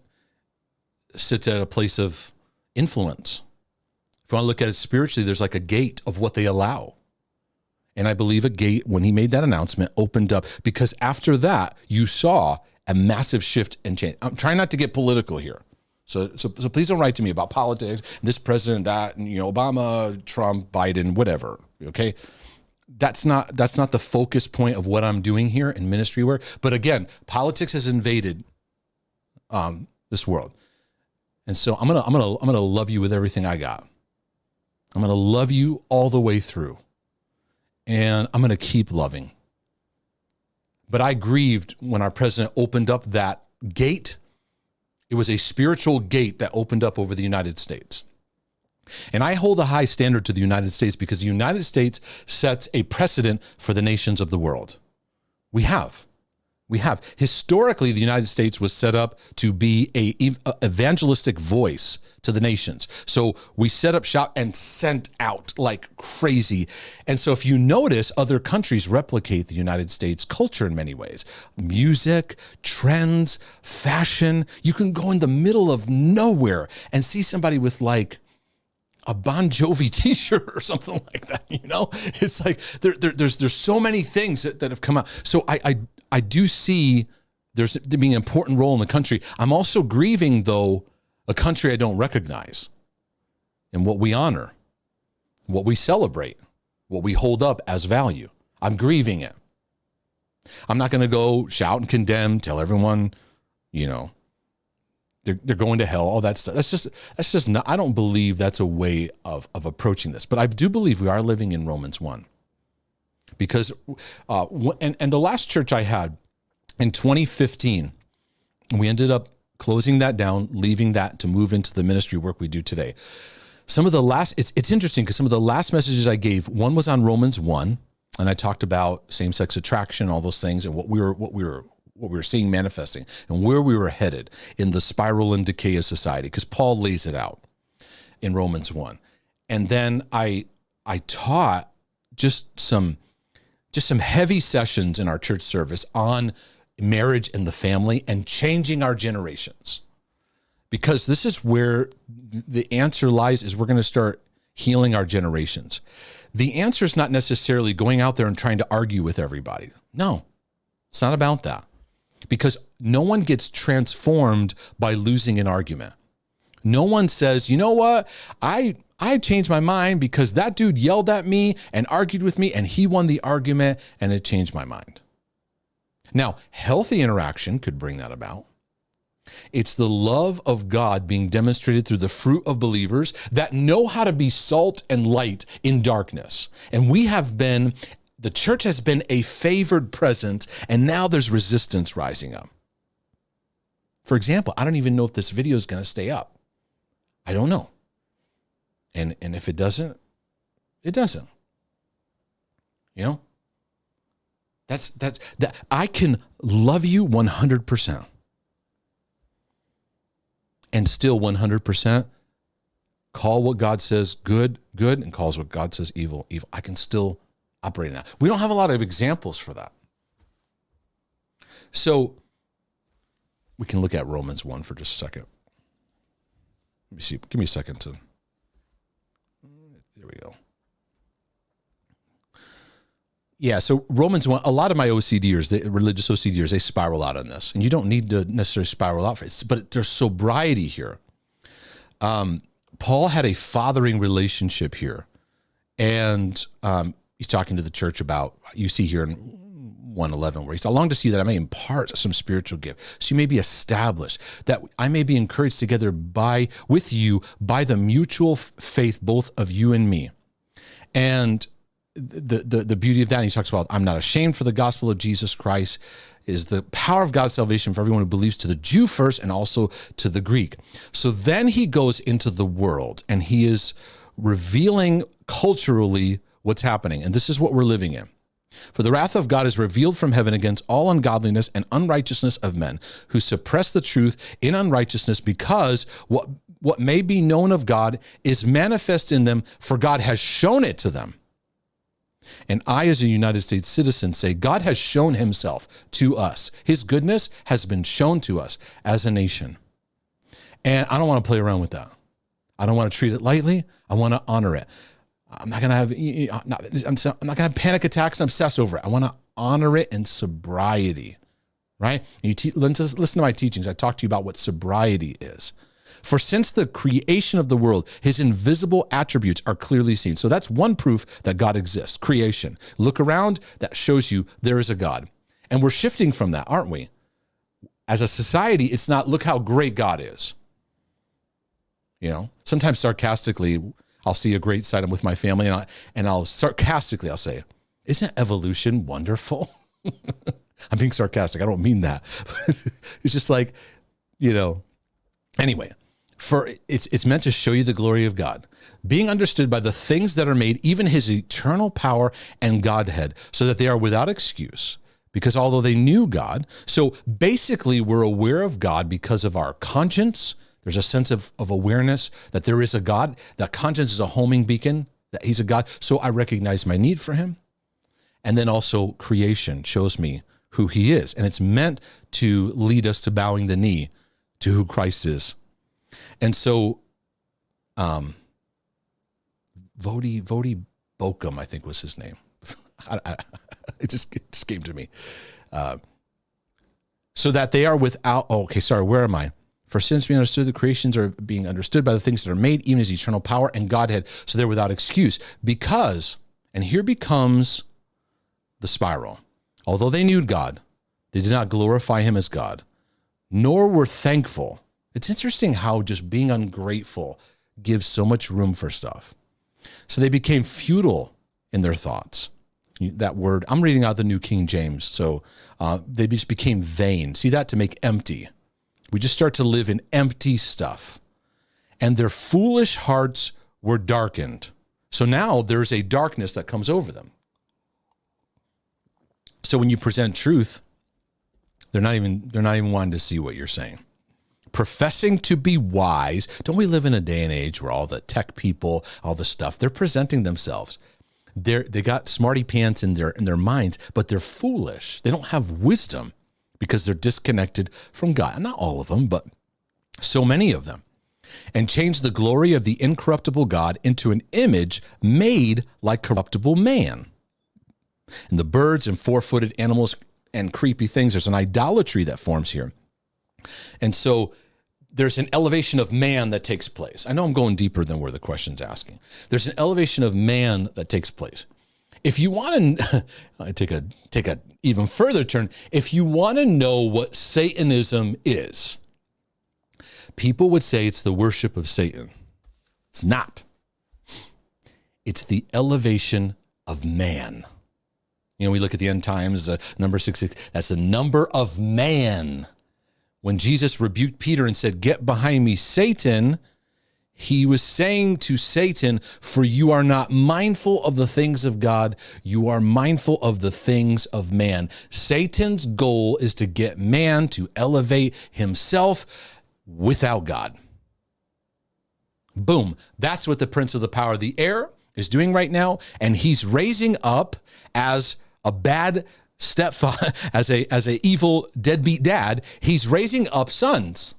sits at a place of influence. If you want to look at it spiritually, there's like a gate of what they allow. And I believe a gate, when he made that announcement, opened up because after that, you saw a massive shift and change. I'm trying not to get political here. So please don't write to me about politics, this president, that, and, Obama, Trump, Biden, whatever. Okay. That's not the focus point of what I'm doing here in ministry work. But again, politics has invaded this world. And so I'm gonna love you with everything I got. I'm going to love you all the way through. And I'm going to keep loving. But I grieved when our president opened up that gate. It was a spiritual gate that opened up over the United States. And I hold a high standard to the United States because the United States sets a precedent for the nations of the world. We have. Historically, the United States was set up to be a evangelistic voice to the nations. So we set up shop and sent out like crazy. And so if you notice, other countries replicate the United States culture in many ways. Music, trends, fashion. You can go in the middle of nowhere and see somebody with like a Bon Jovi t-shirt or something like that. It's like there's so many things that have come out. So I do see there's being an important role in the country. I'm also grieving, though, a country I don't recognize and what we honor, what we celebrate, what we hold up as value. I'm grieving it. I'm not going to go shout and condemn, tell everyone, they're going to hell, all that stuff. That's just not, I don't believe that's a way of approaching this. But I do believe we are living in Romans 1. Because, and the last church I had in 2015, we ended up closing that down, leaving that to move into the ministry work we do today. Some of the last, it's interesting because some of the last messages I gave, one was on Romans 1, and I talked about same-sex attraction, all those things, and what we were seeing manifesting and where we were headed in the spiral and decay of society, because Paul lays it out in Romans 1. And then I taught just some heavy sessions in our church service on marriage and the family and changing our generations. Because this is where the answer lies, is we're going to start healing our generations. The answer is not necessarily going out there and trying to argue with everybody. No, it's not about that. Because no one gets transformed by losing an argument. No one says, you know what, I changed my mind because that dude yelled at me and argued with me and he won the argument and it changed my mind. Now, healthy interaction could bring that about. It's the love of God being demonstrated through the fruit of believers that know how to be salt and light in darkness. And the church has been a favored presence, and now there's resistance rising up. For example, I don't even know if this video is going to stay up. I don't know. And if it doesn't, it doesn't. You know? That I can love you 100% and still 100% call what God says good, good, and calls what God says evil, evil. I can still operate in that. We don't have a lot of examples for that. So we can look at Romans 1 for just a second. Let me see. Give me a second to. There we go. Yeah, so Romans 1, a lot of my OCDers, religious OCDers, they spiral out on this. And you don't need to necessarily spiral out for it, but there's sobriety here. Paul had a fathering relationship here. And he's talking to the church about, you see here in 1:11, where he said, I long to see that I may impart some spiritual gift, so you may be established, that I may be encouraged together with you by the mutual faith, both of you and me. And the beauty of that, and he talks about, I'm not ashamed for the gospel of Jesus Christ, is the power of God's salvation for everyone who believes, to the Jew first and also to the Greek. So then he goes into the world and he is revealing culturally what's happening. And this is what we're living in. For the wrath of God is revealed from heaven against all ungodliness and unrighteousness of men who suppress the truth in unrighteousness, because what may be known of God is manifest in them, for God has shown it to them. And I, as a United States citizen, say God has shown himself to us. His goodness has been shown to us as a nation. And I don't want to play around with that. I don't want to treat it lightly. I want to honor it. I'm not going to have panic attacks and obsess over it. I want to honor it in sobriety, right? Listen to my teachings. I talk to you about what sobriety is. For since the creation of the world, his invisible attributes are clearly seen. So that's one proof that God exists, creation. Look around, that shows you there is a God. And we're shifting from that, aren't we? As a society, it's not, look how great God is. You know, sometimes sarcastically, I'll see a great sight. I'm with my family, and I'll sarcastically, I'll say, isn't evolution wonderful? I'm being sarcastic. I don't mean that. It's just like, you know, anyway, for it's meant to show you the glory of God, being understood by the things that are made, even his eternal power and Godhead, so that they are without excuse. Because although they knew God, so basically we're aware of God because of our conscience. There's a sense of awareness that there is a God. That conscience is a homing beacon, that he's a God. So I recognize my need for him. And then also creation shows me who he is. And it's meant to lead us to bowing the knee to who Christ is. And so Vodi Bokum, I think was his name. It just came to me. So that they are without, where am I? For since we understood the creations are being understood by the things that are made, even his eternal power and Godhead, so they're without excuse. Because, and here becomes the spiral, although they knew God, they did not glorify him as God, nor were thankful. It's interesting how just being ungrateful gives so much room for stuff. So they became futile in their thoughts, That word, I'm reading out the New King James. So they just became vain. See that? To make empty. We just start to live in empty stuff. And their foolish hearts were darkened. So now there's a darkness that comes over them. So when you present truth, they're not even wanting to see what you're saying. Professing to be wise. Don't we live in a day and age where all the tech people, all the stuff, they're presenting themselves. They got smarty pants in their minds, but they're foolish. They don't have wisdom because they're disconnected from God. Not all of them, but so many of them. And change the glory of the incorruptible God into an image made like corruptible man. And the birds and four-footed animals and creepy things, there's an idolatry that forms here. And so there's an elevation of man that takes place. I know I'm going deeper than where the question's asking. There's an elevation of man that takes place. If you want to take a even further turn, if you want to know what Satanism is, people would say it's the worship of Satan. It's not. It's the elevation of man. We look at the end times, number 666, that's the number of man. When Jesus rebuked Peter and said, "Get behind me, Satan," he was saying to Satan, "For you are not mindful of the things of God, you are mindful of the things of man." Satan's goal is to get man to elevate himself without God. Boom. That's what the prince of the power of the air is doing right now. And he's raising up as a bad stepfather, as a evil deadbeat dad. He's raising up sons.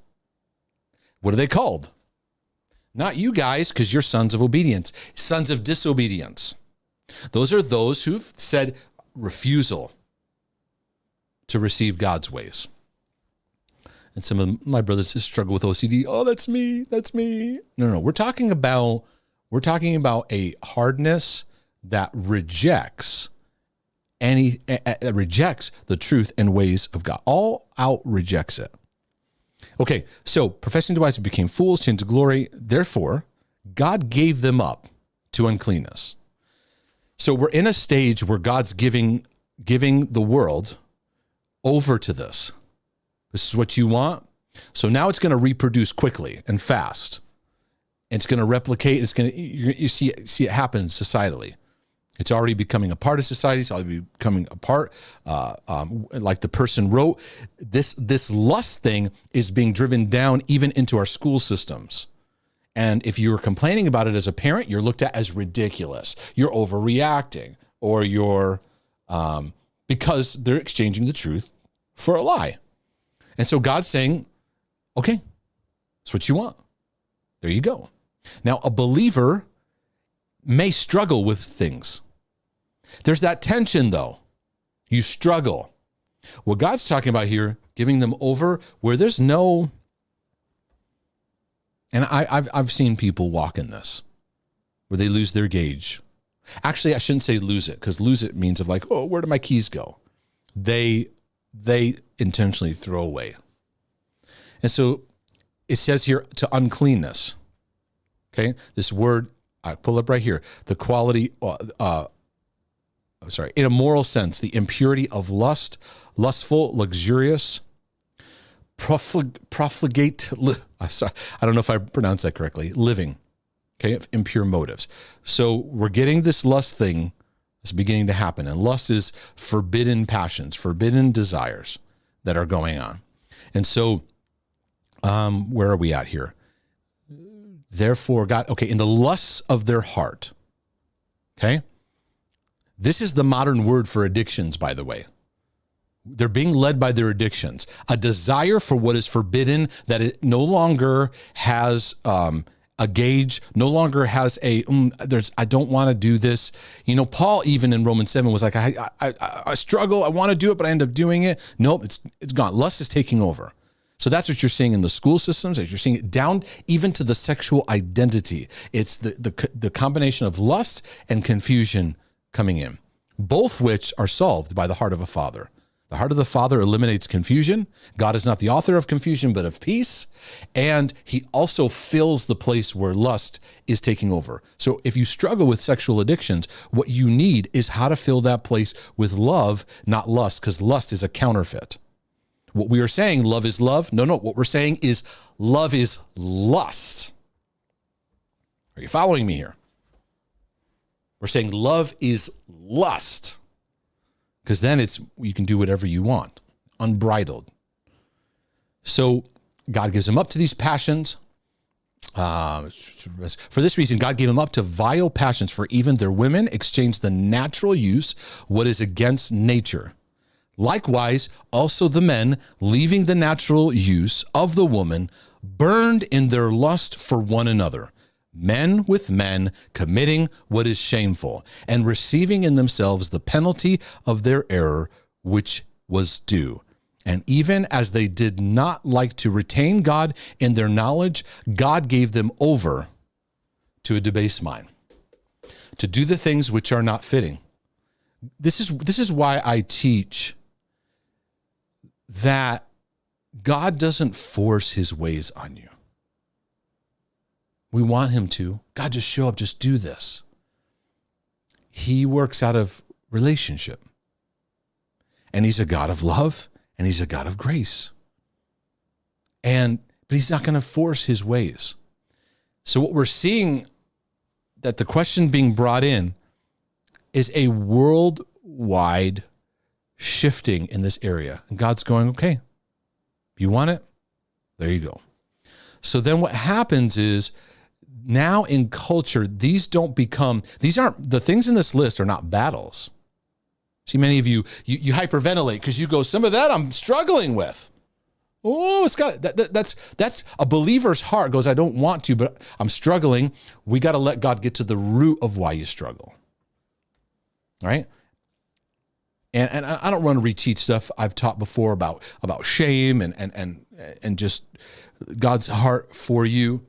What are they called? Not you guys, because you're sons of obedience, sons of disobedience. Those are those who've said refusal to receive God's ways. And some of my brothers just struggle with OCD. Oh, that's me. That's me. No. We're talking about a hardness that rejects the truth and ways of God. All out rejects it. Okay, so professing to be wise became fools, changed to glory. Therefore, God gave them up to uncleanness. So we're in a stage where God's giving the world over to this. This is what you want. So now it's going to reproduce quickly and fast. It's going to replicate. You see it happen societally. It's already becoming a part of society. It's already becoming a part, like the person wrote. This lust thing is being driven down even into our school systems. And if you were complaining about it as a parent, you're looked at as ridiculous. You're overreacting, or you're because they're exchanging the truth for a lie. And so God's saying, okay, that's what you want. There you go. Now, a believer may struggle with things. There's that tension, though. You struggle. What God's talking about here, giving them over where there's no, and I've seen people walk in this, where they lose their gauge. Actually, I shouldn't say lose it, because lose it means of like, oh, where do my keys go? They intentionally throw away. And so it says here to uncleanness. Okay, this word, I pull up right here, the quality, in a moral sense, the impurity of lust, lustful, luxurious, profligate, I don't know if I pronounced that correctly, living, okay, of impure motives. So we're getting this lust thing that's beginning to happen. And lust is forbidden passions, forbidden desires that are going on. And so where are we at here? Therefore, God, okay, in the lusts of their heart, okay? This is the modern word for addictions, by the way. They're being led by their addictions. A desire for what is forbidden, that it no longer has a gauge, no longer has I don't want to do this. Paul, even in Romans 7, was like, I struggle, I want to do it, but I end up doing it. Nope, it's gone. Lust is taking over. So that's what you're seeing in the school systems, as you're seeing it down even to the sexual identity. It's the combination of lust and confusion coming in, both which are solved by the heart of a father. The heart of the Father eliminates confusion. God is not the author of confusion, but of peace. And he also fills the place where lust is taking over. So if you struggle with sexual addictions, what you need is how to fill that place with love, not lust, because lust is a counterfeit. What we are saying, love is love. No. What we're saying is love is lust. Are you following me here? We're saying love is lust. Because then you can do whatever you want, unbridled. So God gives them up to these passions. For this reason, God gave them up to vile passions, for even their women exchanged the natural use, what is against nature. Likewise, also the men, leaving the natural use of the woman, burned in their lust for one another. Men with men committing what is shameful and receiving in themselves the penalty of their error, which was due. And even as they did not like to retain God in their knowledge, God gave them over to a debased mind, to do the things which are not fitting. This is why I teach that God doesn't force his ways on you. We want him to. God, just show up, just do this. He works out of relationship. And he's a God of love, and he's a God of grace. But he's not going to force his ways. So what we're seeing, that the question being brought in, is a worldwide shifting in this area. And God's going, okay, you want it? There you go. So then what happens is, now in culture, these aren't the things in this list are not battles. See, many of you hyperventilate because you go, some of that I'm struggling with. Oh, it's got that's a believer's heart goes, I don't want to, but I'm struggling. We got to let God get to the root of why you struggle. All right? And I don't want to reteach stuff I've taught before about shame and just God's heart for you.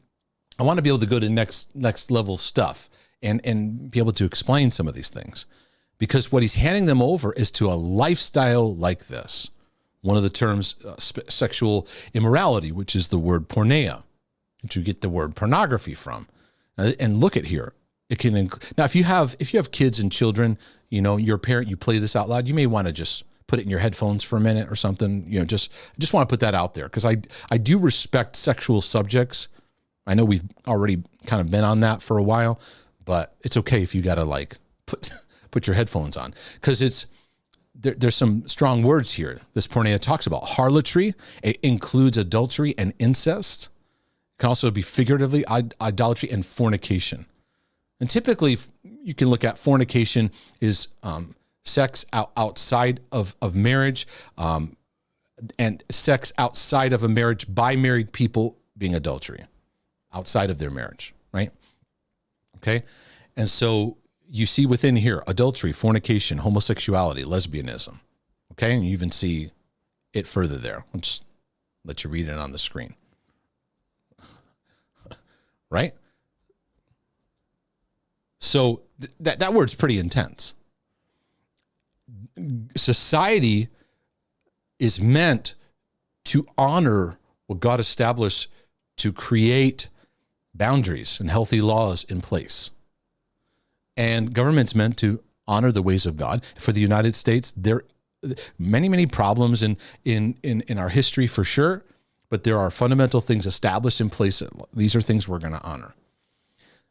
I want to be able to go to next level stuff and be able to explain some of these things, because what he's handing them over is to a lifestyle like this. One of the terms, sexual immorality, which is the word porneia, which you get the word pornography from. And look at here. It can now if you have kids and children, you're a parent, you play this out loud, you may want to just put it in your headphones for a minute or something. Just want to put that out there, because I do respect sexual subjects. I know we've already kind of been on that for a while, but it's okay if you got to put your headphones on, because there's some strong words here. This porneia talks about harlotry. It includes adultery and incest. It can also be figuratively idolatry and fornication. And typically you can look at fornication is sex outside of marriage, and sex outside of a marriage by married people being adultery. Outside of their marriage, right? Okay. And so you see within here, adultery, fornication, homosexuality, lesbianism. Okay. And you even see it further there. I'll just let you read it on the screen. Right? So that word's pretty intense. Society is meant to honor what God established to create boundaries and healthy laws in place. And government's meant to honor the ways of God. For the United States, there are many problems in our history for sure, but there are fundamental things established in place. These are things we're going to honor.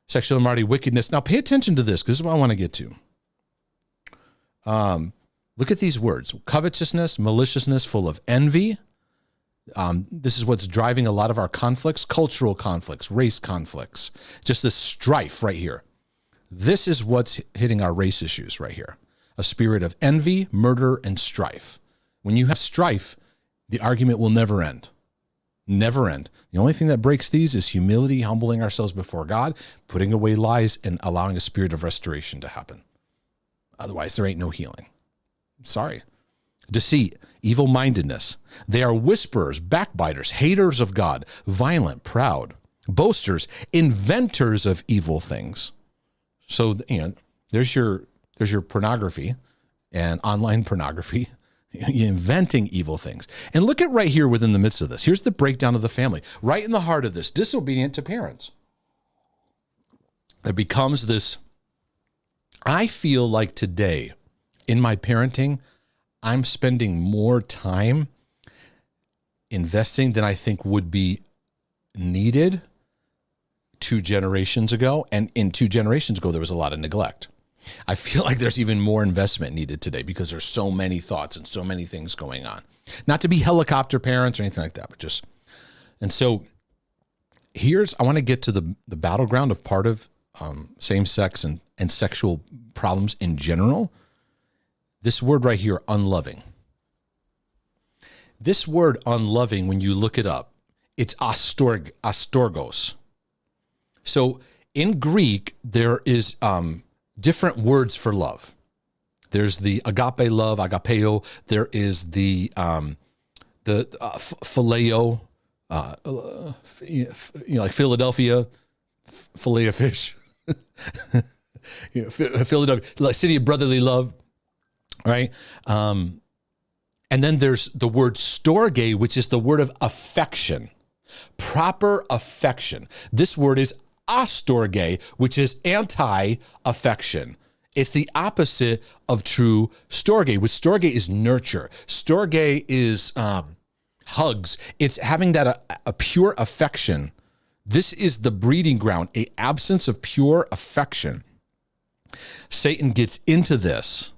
Sexual immorality, wickedness. Now pay attention to this, because this is what I want to get to. Look at these words: covetousness, maliciousness, full of envy. This is what's driving a lot of our conflicts, cultural conflicts, race conflicts, just this strife right here. This is what's hitting our race issues right here. A spirit of envy, murder, and strife. When you have strife, the argument will never end. Never end. The only thing that breaks these is humility, humbling ourselves before God, putting away lies, and allowing a spirit of restoration to happen. Otherwise, there ain't no healing. Sorry. Deceit, evil-mindedness. They are whisperers, backbiters, haters of God, violent, proud, boasters, inventors of evil things. So, there's your pornography and online pornography. inventing evil things. And look at right here within the midst of this. Here's the breakdown of the family. Right in the heart of this, disobedient to parents. It becomes this, I feel like today in my parenting, I'm spending more time investing than I think would be needed 2 generations ago. And in 2 generations ago, there was a lot of neglect. I feel like there's even more investment needed today because there's so many thoughts and so many things going on. Not to be helicopter parents or anything like that, but just, and so I want to get to the battleground of part of same-sex and sexual problems in general. This word right here, unloving. This word unloving, when you look it up, it's astorgos. So in Greek, there is different words for love. There's the agape love, agapeo. There is the phileo, like Philadelphia, fillet of fish. Philadelphia, like city of brotherly love, right? And then there's the word storge, which is the word of affection, proper affection. This word is astorge, which is anti-affection. It's the opposite of true storge, which storge is nurture. Storge is hugs. It's having that a pure affection. This is the breeding ground, an absence of pure affection. Satan gets into this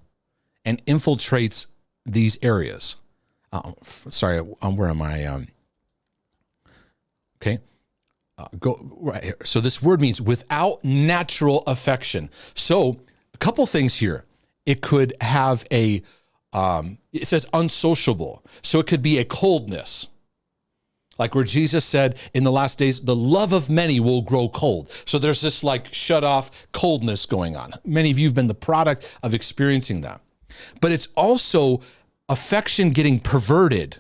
and infiltrates these areas. Where am I? Okay. Go right here. So this word means without natural affection. So a couple things here. It could have it says unsociable. So it could be a coldness. Like where Jesus said in the last days, the love of many will grow cold. So there's this like shut off coldness going on. Many of you have been the product of experiencing that. But it's also affection getting perverted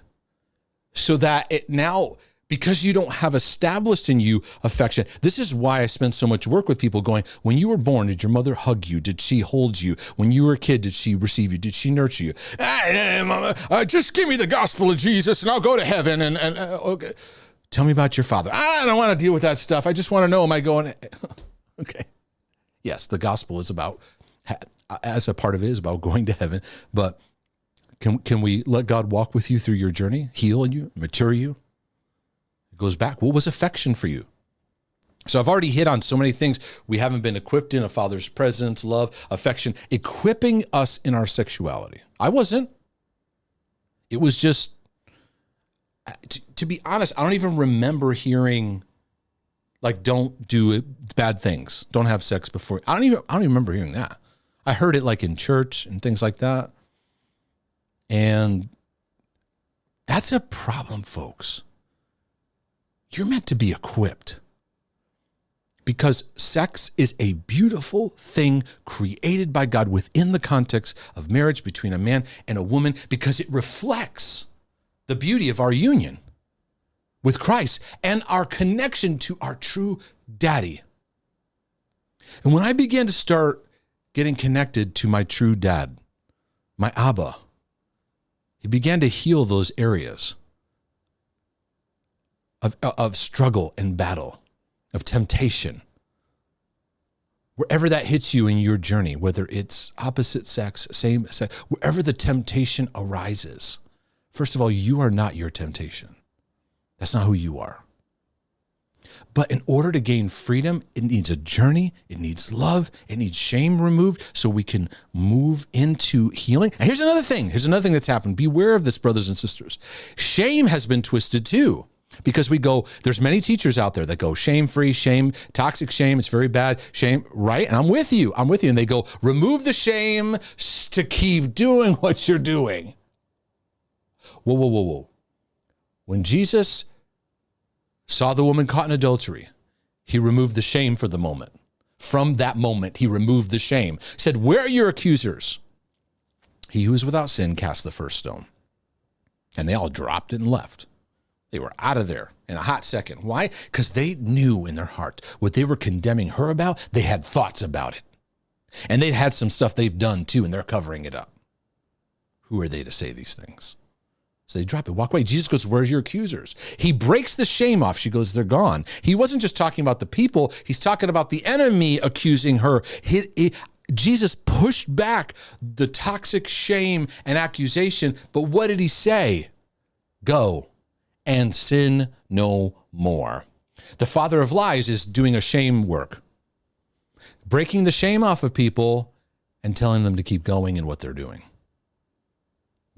so that it now, because you don't have established in you affection. This is why I spend so much work with people going, when you were born, did your mother hug you? Did she hold you? When you were a kid, did she receive you? Did she nurture you? Just give me the gospel of Jesus and I'll go to heaven. And okay. Tell me about your father. I don't want to deal with that stuff. I just want to know, am I going? Okay. Yes, the gospel is about, as a part of it, is about going to heaven. But can we let God walk with you through your journey, heal you, mature you? Goes back. What was affection for you? So I've already hit on so many things. We haven't been equipped in a father's presence, love, affection, equipping us in our sexuality. I wasn't. It was just, to be honest, I don't even remember hearing, like, don't do bad things. Don't have sex before. I don't even remember hearing that. I heard it like in church and things like that. And that's a problem, folks. You're meant to be equipped because sex is a beautiful thing created by God within the context of marriage between a man and a woman because it reflects the beauty of our union with Christ and our connection to our true daddy. And when I began to start getting connected to my true dad, my Abba, he began to heal those areas of struggle and battle, of temptation. Wherever that hits you in your journey, whether it's opposite sex, same sex, wherever the temptation arises, first of all, you are not your temptation. That's not who you are. But in order to gain freedom, it needs a journey, it needs love, it needs shame removed so we can move into healing. And here's another thing that's happened. Beware of this, brothers and sisters. Shame has been twisted too. Because there's many teachers out there that go shame-free, shame, toxic shame, it's very bad, shame, right? And I'm with you. And they go, remove the shame to keep doing what you're doing. Whoa. When Jesus saw the woman caught in adultery, he removed the shame for the moment. From that moment, he removed the shame. He said, where are your accusers? He who is without sin cast the first stone. And they all dropped it and left. They were out of there in a hot second. Why? Because they knew in their heart what they were condemning her about. They had thoughts about it. And they'd had some stuff they've done too, and they're covering it up. who are they to say these things? So they drop it, walk away. Jesus goes, where's your accusers? He breaks the shame off. She goes, they're gone. He wasn't just talking about the people. He's talking about the enemy accusing her. Jesus pushed back the toxic shame and accusation. But what did he say? Go and sin no more. The father of lies is doing a shame work, breaking the shame off of people and telling them to keep going in what they're doing.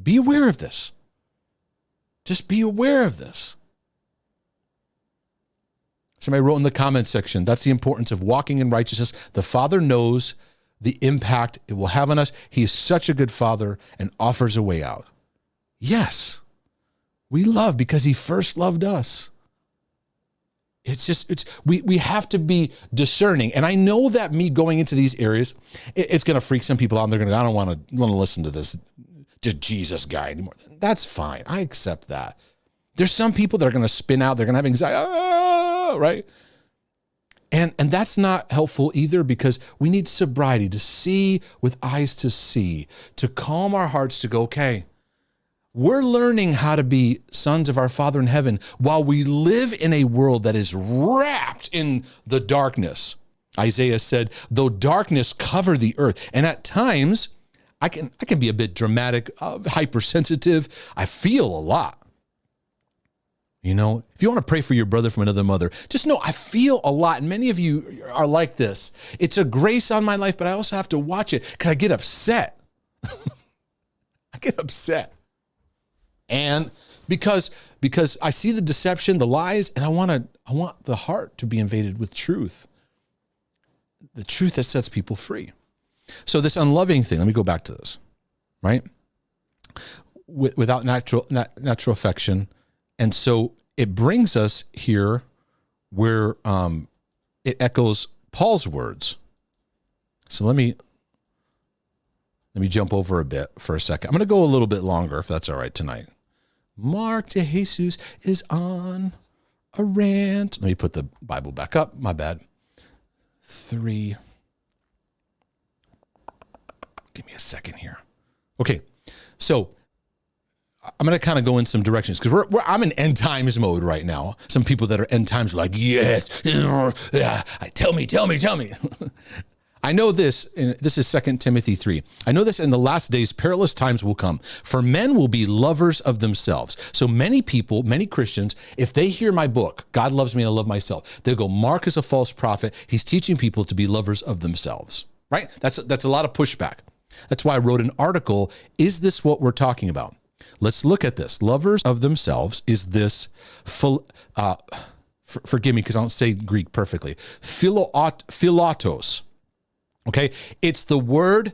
Be aware of this. Just be aware of this. Somebody wrote in the comments section, that's the importance of walking in righteousness. The Father knows the impact it will have on us. He is such a good Father and offers a way out. Yes, we love because he first loved us. We have to be discerning. And I know that me going into these areas, it's going to freak some people out. And they're going to, I don't want to listen to this Jesus guy anymore. That's fine. I accept that. There's some people that are going to spin out. They're going to have anxiety, right? And that's not helpful either, because we need sobriety to see with eyes to see, to calm our hearts, to go, okay, we're learning how to be sons of our Father in heaven while we live in a world that is wrapped in the darkness. Isaiah said, though darkness cover the earth. And at times, I can be a bit dramatic, hypersensitive. I feel a lot. You know, if you want to pray for your brother from another mother, just know I feel a lot. And many of you are like this. It's a grace on my life, but I also have to watch it because I get upset. I get upset. And because I see the deception, the lies, and I want the heart to be invaded with truth. The truth that sets people free. So this unloving thing, let me go back to this, right? Without natural affection. And so it brings us here where it echoes Paul's words. So let me jump over a bit for a second. I'm going to go a little bit longer, if that's all right tonight. Mark de Jesus is on a rant. Let me put the Bible back up. My bad. 3. Give me a second here. Okay, so I'm going to kind of go in some directions because I'm in end times mode right now. Some people that are end times are like, yes, tell me. I know this, and this is 2 Timothy 3. I know this, in the last days, perilous times will come, for men will be lovers of themselves. So many people, many Christians, if they hear my book, God Loves Me and I Love Myself, they'll go, Mark is a false prophet. He's teaching people to be lovers of themselves, right? That's a lot of pushback. That's why I wrote an article. Is this what we're talking about? Let's look at this. Lovers of themselves is this, forgive me because I don't say Greek perfectly, philatos. Okay, it's the word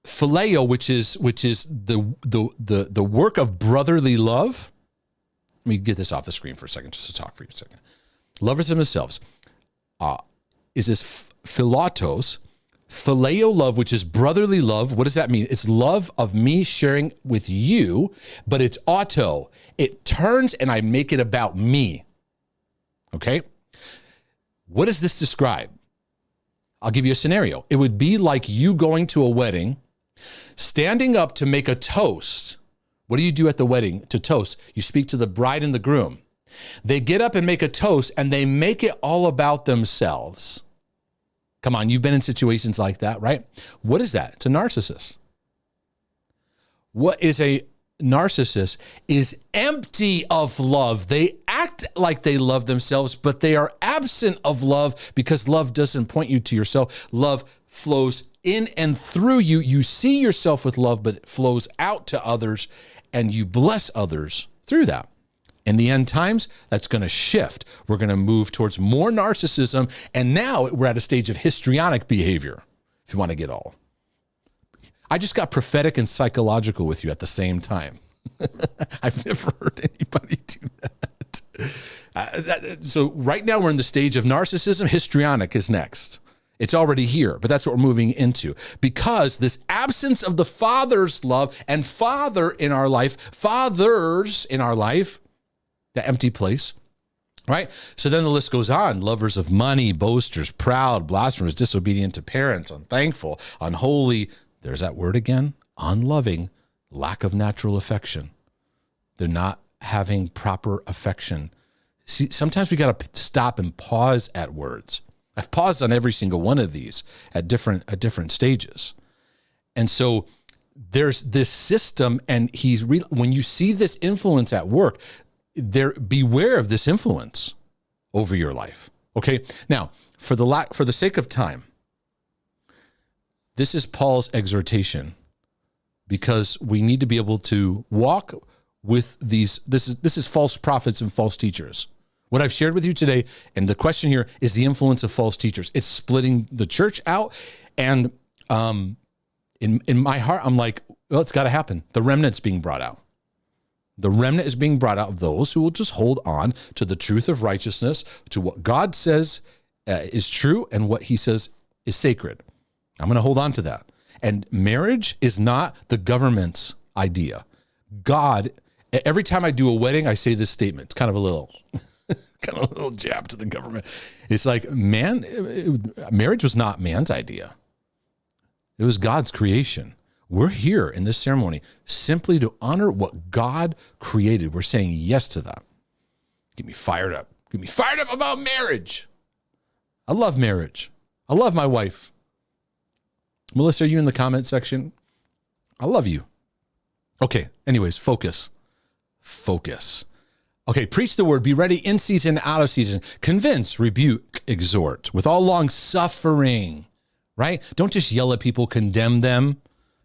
phileo, which is the work of brotherly love. Let me get this off the screen for a second, just to talk for you a second. Lovers of themselves is this philatos, phileo love, which is brotherly love. What does that mean? It's love of me sharing with you, but it's auto. It turns and I make it about me. Okay, what does this describe? I'll give you a scenario. It would be like you going to a wedding, standing up to make a toast. What do you do at the wedding to toast? You speak to the bride and the groom. They get up and make a toast, and they make it all about themselves. Come on, you've been in situations like that, right? What is that? It's a narcissist. What is a narcissist is empty of love. They act like they love themselves, but they are absent of love because love doesn't point you to yourself. Love flows in and through you. You see yourself with love, but it flows out to others and you bless others through that. In the end times, that's going to shift. We're going to move towards more narcissism. And now we're at a stage of histrionic behavior, if you want to get all. I just got prophetic and psychological with you at the same time. I've never heard anybody do that. So right now we're in the stage of narcissism. Histrionic is next. It's already here, but that's what we're moving into. Because this absence of the Father's love and fathers in our life, the empty place, right? So then the list goes on. Lovers of money, boasters, proud, blasphemers, disobedient to parents, unthankful, unholy. There's that word again, unloving, lack of natural affection. They're not having proper affection. See, sometimes we got to stop and pause at words. I've paused on every single one of these at different stages. And so there's this system, and when you see this influence at work, beware of this influence over your life. Okay. Now, for the sake of time, this is Paul's exhortation, because we need to be able to walk with these. This is false prophets and false teachers. What I've shared with you today, and the question here is the influence of false teachers. It's splitting the church out, and in my heart, I'm like, well, it's got to happen. The remnant's being brought out. The remnant is being brought out of those who will just hold on to the truth of righteousness, to what God says is true and what he says is sacred. I'm going to hold on to that. And marriage is not the government's idea. God, every time I do a wedding, I say this statement. It's kind of a little jab to the government. It's like, marriage was not man's idea. It was God's creation. We're here in this ceremony simply to honor what God created. We're saying yes to that. Get me fired up. Get me fired up about marriage. I love marriage. I love my wife. Melissa, are you in the comment section? I love you. Okay, anyways, focus. Okay, preach the word, be ready in season, out of season. Convince, rebuke, exhort with all long suffering, right? Don't just yell at people, condemn them,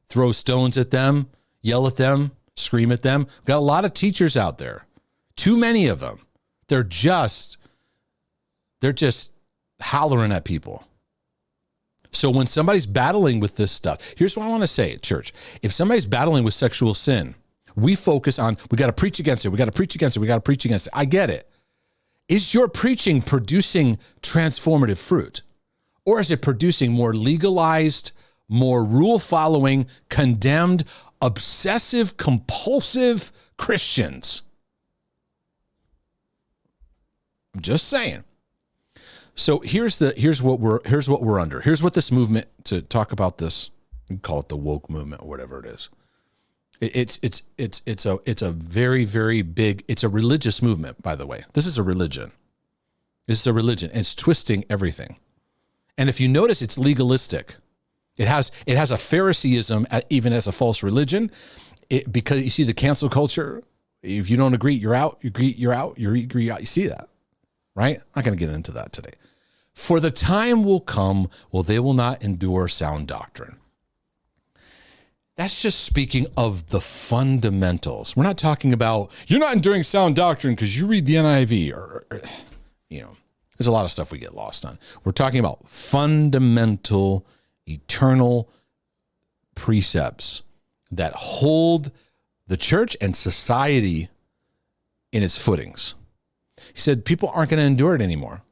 throw stones at them, yell at them, scream at them. We've got a lot of teachers out there. Too many of them. They're just hollering at people. So when somebody's battling with this stuff, here's what I want to say, church. If somebody's battling with sexual sin, we focus on, we got to preach against it. We got to preach against it. We got to preach against it. I get it. Is your preaching producing transformative fruit? Or is it producing more legalized, more rule-following, condemned, obsessive, compulsive Christians? I'm just saying. So here's what we're under. Here's what this movement, to talk about this, you can call it the woke movement or whatever it is. It's a very, very big, it's a religious movement, by the way. This is a religion. This is a religion. And it's twisting everything. And if you notice, it's legalistic. It has a Phariseeism even as a false religion, because you see the cancel culture. If you don't agree, you're out. You agree, you're out. You agree, you're out. You see that, right? I'm not going to get into that today. For the time will come, they will not endure sound doctrine. That's just speaking of the fundamentals. We're not talking about, you're not enduring sound doctrine because you read the NIV or there's a lot of stuff we get lost on. We're talking about fundamental, eternal precepts that hold the church and society in its footings. He said people aren't going to endure it anymore.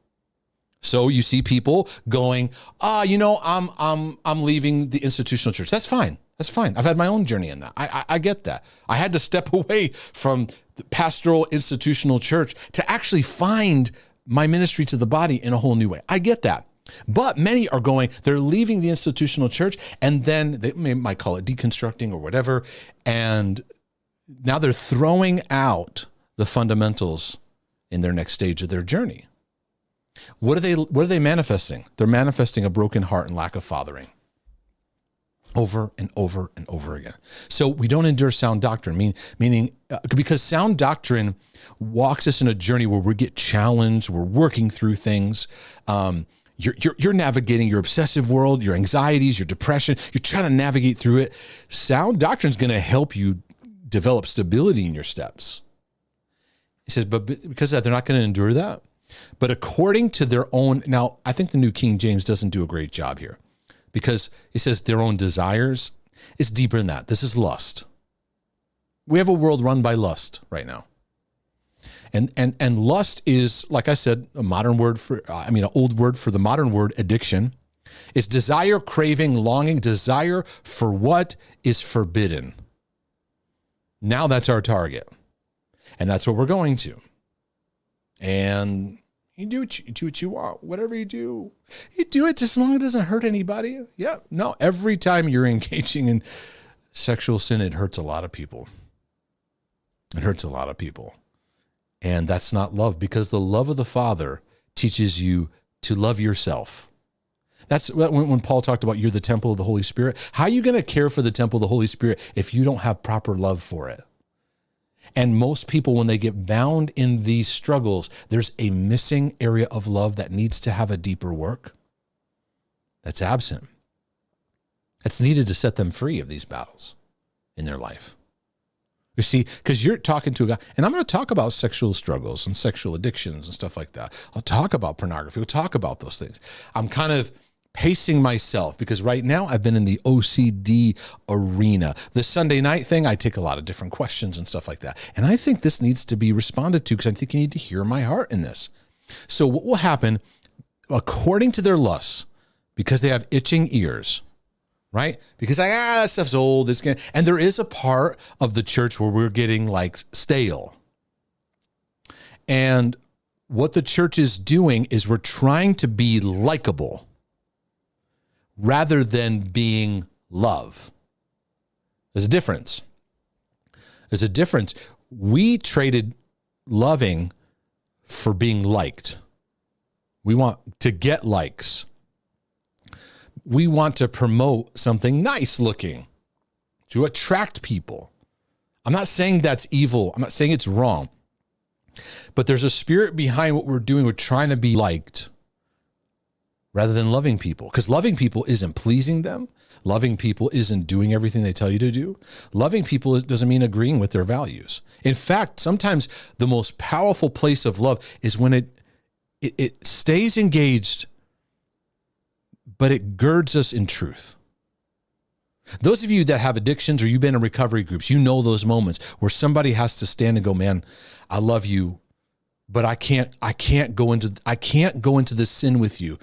So you see people going, I'm leaving the institutional church. That's fine. That's fine. I've had my own journey in that. I get that. I had to step away from the pastoral institutional church to actually find my ministry to the body in a whole new way. I get that. But many are they're leaving the institutional church, and then they might call it deconstructing or whatever. And now they're throwing out the fundamentals in their next stage of their journey. What are they manifesting? They're manifesting a broken heart and lack of fathering. Over and over and over again. So we don't endure sound doctrine, meaning because sound doctrine walks us in a journey where we get challenged, we're working through things. You're navigating your obsessive world, your anxieties, your depression. You're trying to navigate through it. Sound doctrine is going to help you develop stability in your steps. He says, but because of that, they're not going to endure that. But according to their own, now I think the New King James doesn't do a great job here, because it says their own desires. It's deeper than that. This is lust. We have a world run by lust right now. And lust is, like I said, an old word for the modern word addiction. It's desire, craving, longing, desire for what is forbidden. Now that's our target. And that's what we're going to. And you do what you want. Whatever you do it just as long as it doesn't hurt anybody. Yeah. No, every time you're engaging in sexual sin, it hurts a lot of people. It hurts a lot of people. And that's not love, because the love of the Father teaches you to love yourself. That's when Paul talked about you're the temple of the Holy Spirit. How are you going to care for the temple of the Holy Spirit if you don't have proper love for it? And most people, when they get bound in these struggles, there's a missing area of love that needs to have a deeper work that's absent. That's needed to set them free of these battles in their life. You see, because you're talking to a guy, and I'm going to talk about sexual struggles and sexual addictions and stuff like that. I'll talk about pornography. We'll talk about those things. I'm kind of pacing myself because right now I've been in the OCD arena. The Sunday night thing, I take a lot of different questions and stuff like that. And I think this needs to be responded to because I think you need to hear my heart in this. So what will happen, according to their lusts, because they have itching ears, right? Because that stuff's old. And there is a part of the church where we're getting like stale. And what the church is doing is we're trying to be likable rather than being love. There's a difference. There's a difference. We traded loving for being liked. We want to get likes. We want to promote something nice looking to attract people. I'm not saying that's evil. I'm not saying it's wrong. But there's a spirit behind what we're doing. We're trying to be liked rather than loving people. Because loving people isn't pleasing them. Loving people isn't doing everything they tell you to do. Loving people doesn't mean agreeing with their values. In fact, sometimes the most powerful place of love is when it stays engaged, but it girds us in truth. Those of you that have addictions or you've been in recovery groups, you know those moments where somebody has to stand and go, man, I love you, but I can't go into this sin with you.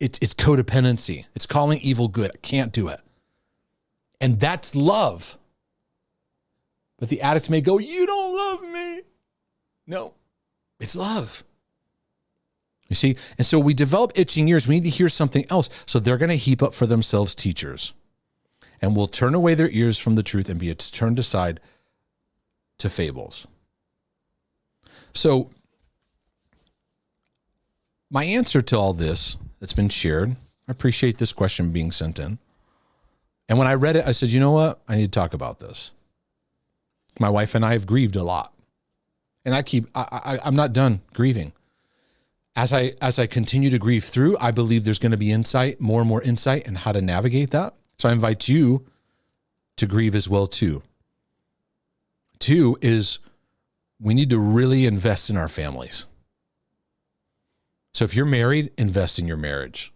It's codependency. It's calling evil good. I can't do it. And that's love. But the addicts may go, you don't love me. No, it's love. You see? And so we develop itching ears. We need to hear something else. So they're going to heap up for themselves teachers. And will turn away their ears from the truth and be turned aside to fables. So my answer to all this that's been shared, I appreciate this question being sent in. And when I read it, I said, you know what? I need to talk about this. My wife and I have grieved a lot. And I'm not done grieving. As I continue to grieve through, I believe there's going to be insight, more and more insight in how to navigate that. So I invite you to grieve as well too. 2 is we need to really invest in our families. So if you're married, invest in your marriage.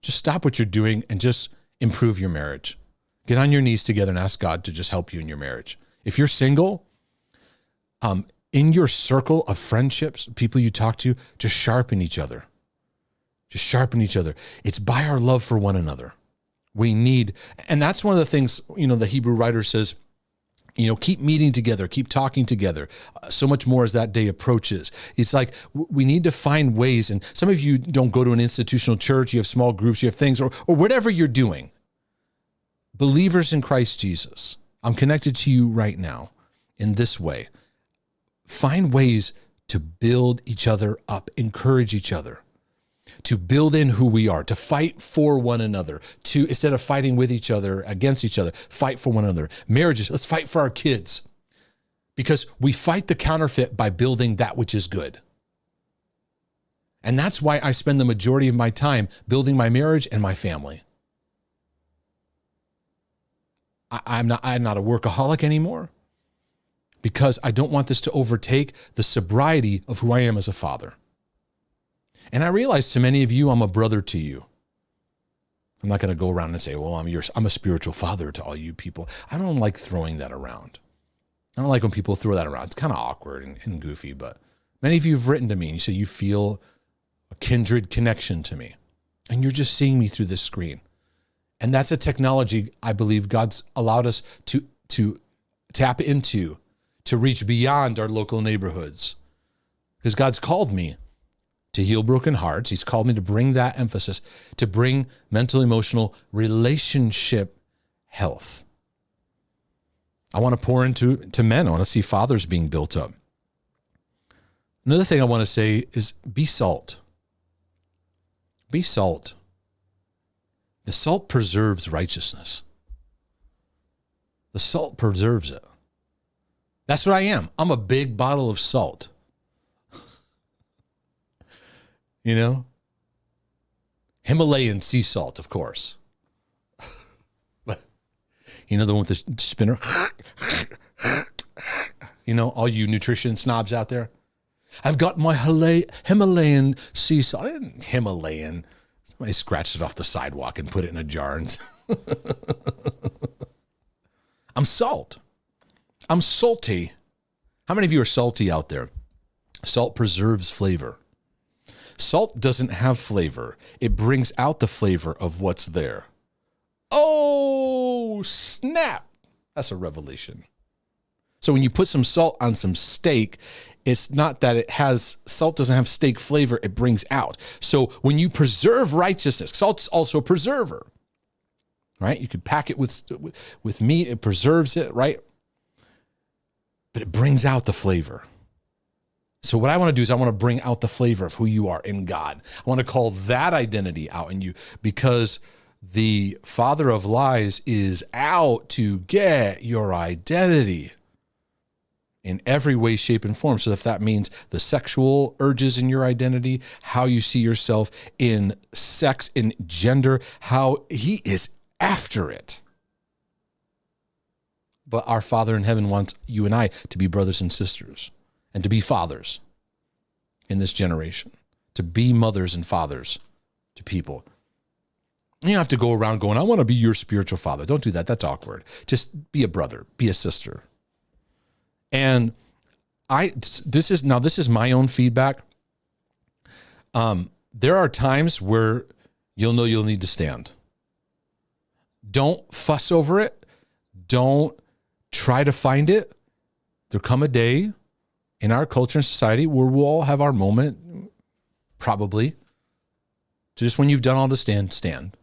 Just stop what you're doing and just improve your marriage. Get on your knees together and ask God to just help you in your marriage. If you're single, in your circle of friendships, people you talk to sharpen each other. Just sharpen each other. It's by our love for one another. We need, and that's one of the things, the Hebrew writer says, keep meeting together, keep talking together, so much more as that day approaches. It's like we need to find ways, and some of you don't go to an institutional church, you have small groups, you have things, or whatever you're doing. Believers in Christ Jesus, I'm connected to you right now in this way. Find ways to build each other up, encourage each other, to build in who we are, to fight for one another, to, instead of fighting with each other, against each other, fight for one another. Marriages, let's fight for our kids, because we fight the counterfeit by building that which is good. And that's why I spend the majority of my time building my marriage and my family. I'm not a workaholic anymore, because I don't want this to overtake the sobriety of who I am as a father. And I realize to many of you, I'm a brother to you. I'm not going to go around and say, well, I'm a spiritual father to all you people. I don't like throwing that around. I don't like when people throw that around. It's kind of awkward and goofy, but many of you have written to me and you say you feel a kindred connection to me. And you're just seeing me through this screen. And that's a technology I believe God's allowed us to tap into, to reach beyond our local neighborhoods. Because God's called me to heal broken hearts. He's called me to bring that emphasis, to bring mental, emotional, relationship health. I want to pour into men. I want to see fathers being built up. Another thing I want to say is be salt. Be salt. The salt preserves righteousness. The salt preserves it. That's what I am. I'm a big bottle of salt. You know? Himalayan sea salt, of course. But you know the one with the spinner? You know, all you nutrition snobs out there? I've got my Himalayan sea salt. Himalayan. Somebody scratched it off the sidewalk and put it in a jar. And I'm salt. I'm salty. How many of you are salty out there? Salt preserves flavor. Salt doesn't have flavor. It brings out the flavor of what's there. Oh, snap. That's a revelation. So when you put some salt on some steak, it's not that salt doesn't have steak flavor, it brings out. So when you preserve righteousness, salt's also a preserver, right? You could pack it with meat, it preserves it, right? But it brings out the flavor. So what I want to do is I want to bring out the flavor of who you are in God. I want to call that identity out in you, because the father of lies is out to get your identity in every way, shape, and form. So if that means the sexual urges in your identity, how you see yourself in sex, in gender, how he is after it. But our Father in heaven wants you and I to be brothers and sisters and to be fathers in this generation, to be mothers and fathers to people. You don't have to go around going, I want to be your spiritual father. Don't do that. That's awkward. Just be a brother, be a sister. And this is my own feedback. There are times where you'll know you'll need to stand. Don't fuss over it. Don't try to find it. There'll come a day in our culture and society where we'll all have our moment, probably. So just when you've done all to stand, stand.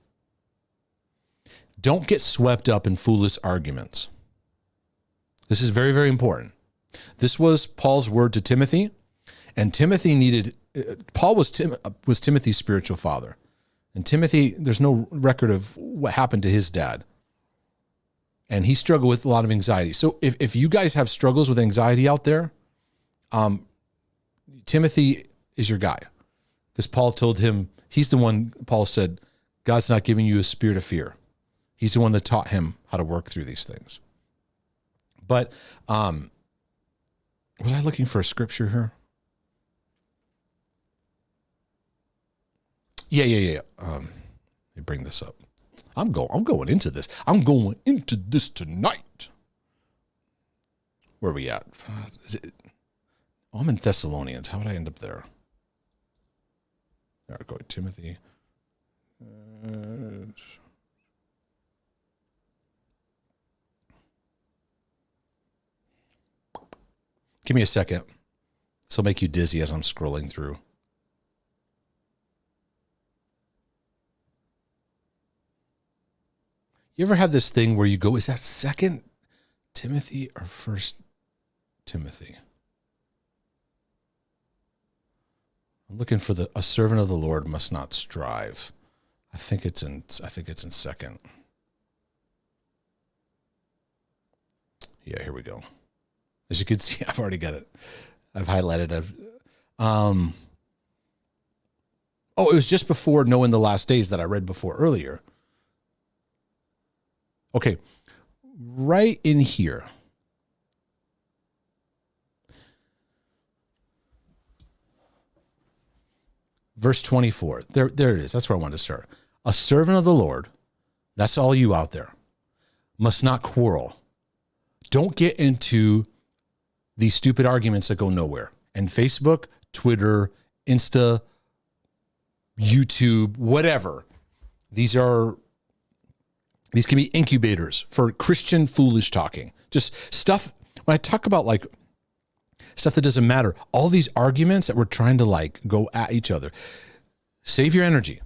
Don't get swept up in foolish arguments. This is very, very important. This was Paul's word to Timothy, and Paul was Timothy's spiritual father. And Timothy, there's no record of what happened to his dad. And he struggled with a lot of anxiety. So if you guys have struggles with anxiety out there, Timothy is your guy. Because Paul told him, he's the one, Paul said, God's not giving you a spirit of fear. He's the one that taught him how to work through these things. But was I looking for a scripture here? Yeah. Let me bring this up. I'm going into this. I'm going into this tonight. Where are we at? I'm in Thessalonians. How would I end up there? There, go Timothy. Give me a second. This will make you dizzy as I'm scrolling through. You ever have this thing where you go, is that 2 Timothy or 1 Timothy? I'm looking for a servant of the Lord must not strive. I think it's in 2. Yeah, here we go. As you can see, I've already got it. I've highlighted it. It was just before Knowing the Last Days that I read before earlier. Okay, right in here. Verse 24. There it is. That's where I wanted to start. A servant of the Lord, that's all you out there, must not quarrel. Don't get into these stupid arguments that go nowhere. And Facebook, Twitter, Insta, YouTube, whatever. These can be incubators for Christian foolish talking. Just stuff, when I talk about like stuff that doesn't matter, all these arguments that we're trying to like go at each other, save your energy.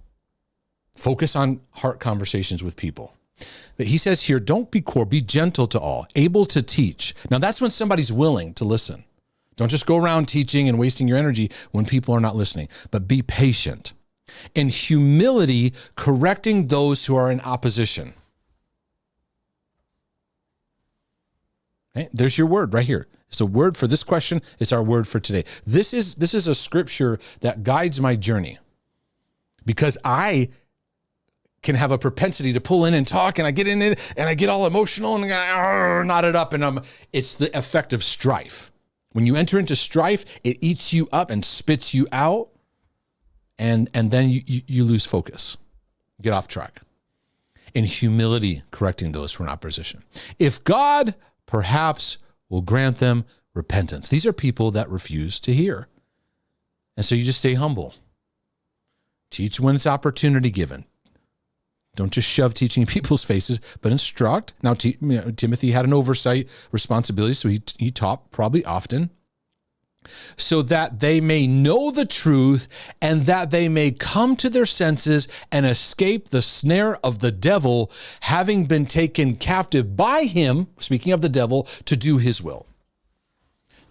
Focus on heart conversations with people. But he says here, don't be cruel, be gentle to all, able to teach. Now that's when somebody's willing to listen. Don't just go around teaching and wasting your energy when people are not listening, but be patient. In humility, correcting those who are in opposition. Okay? There's your word right here. It's a word for this question. It's our word for today. This is a scripture that guides my journey, because I can have a propensity to pull in and talk, and I get in it and I get all emotional and knot it up, and it's the effect of strife. When you enter into strife, it eats you up and spits you out, and then you lose focus, get off track. In humility, correcting those who are in opposition. If God perhaps will grant them repentance. These are people that refuse to hear. And so you just stay humble. Teach when it's opportunity given. Don't just shove teaching in people's faces, but instruct. Now, Timothy had an oversight responsibility, so he taught probably often, so that they may know the truth and that they may come to their senses and escape the snare of the devil, having been taken captive by him, speaking of the devil, to do his will.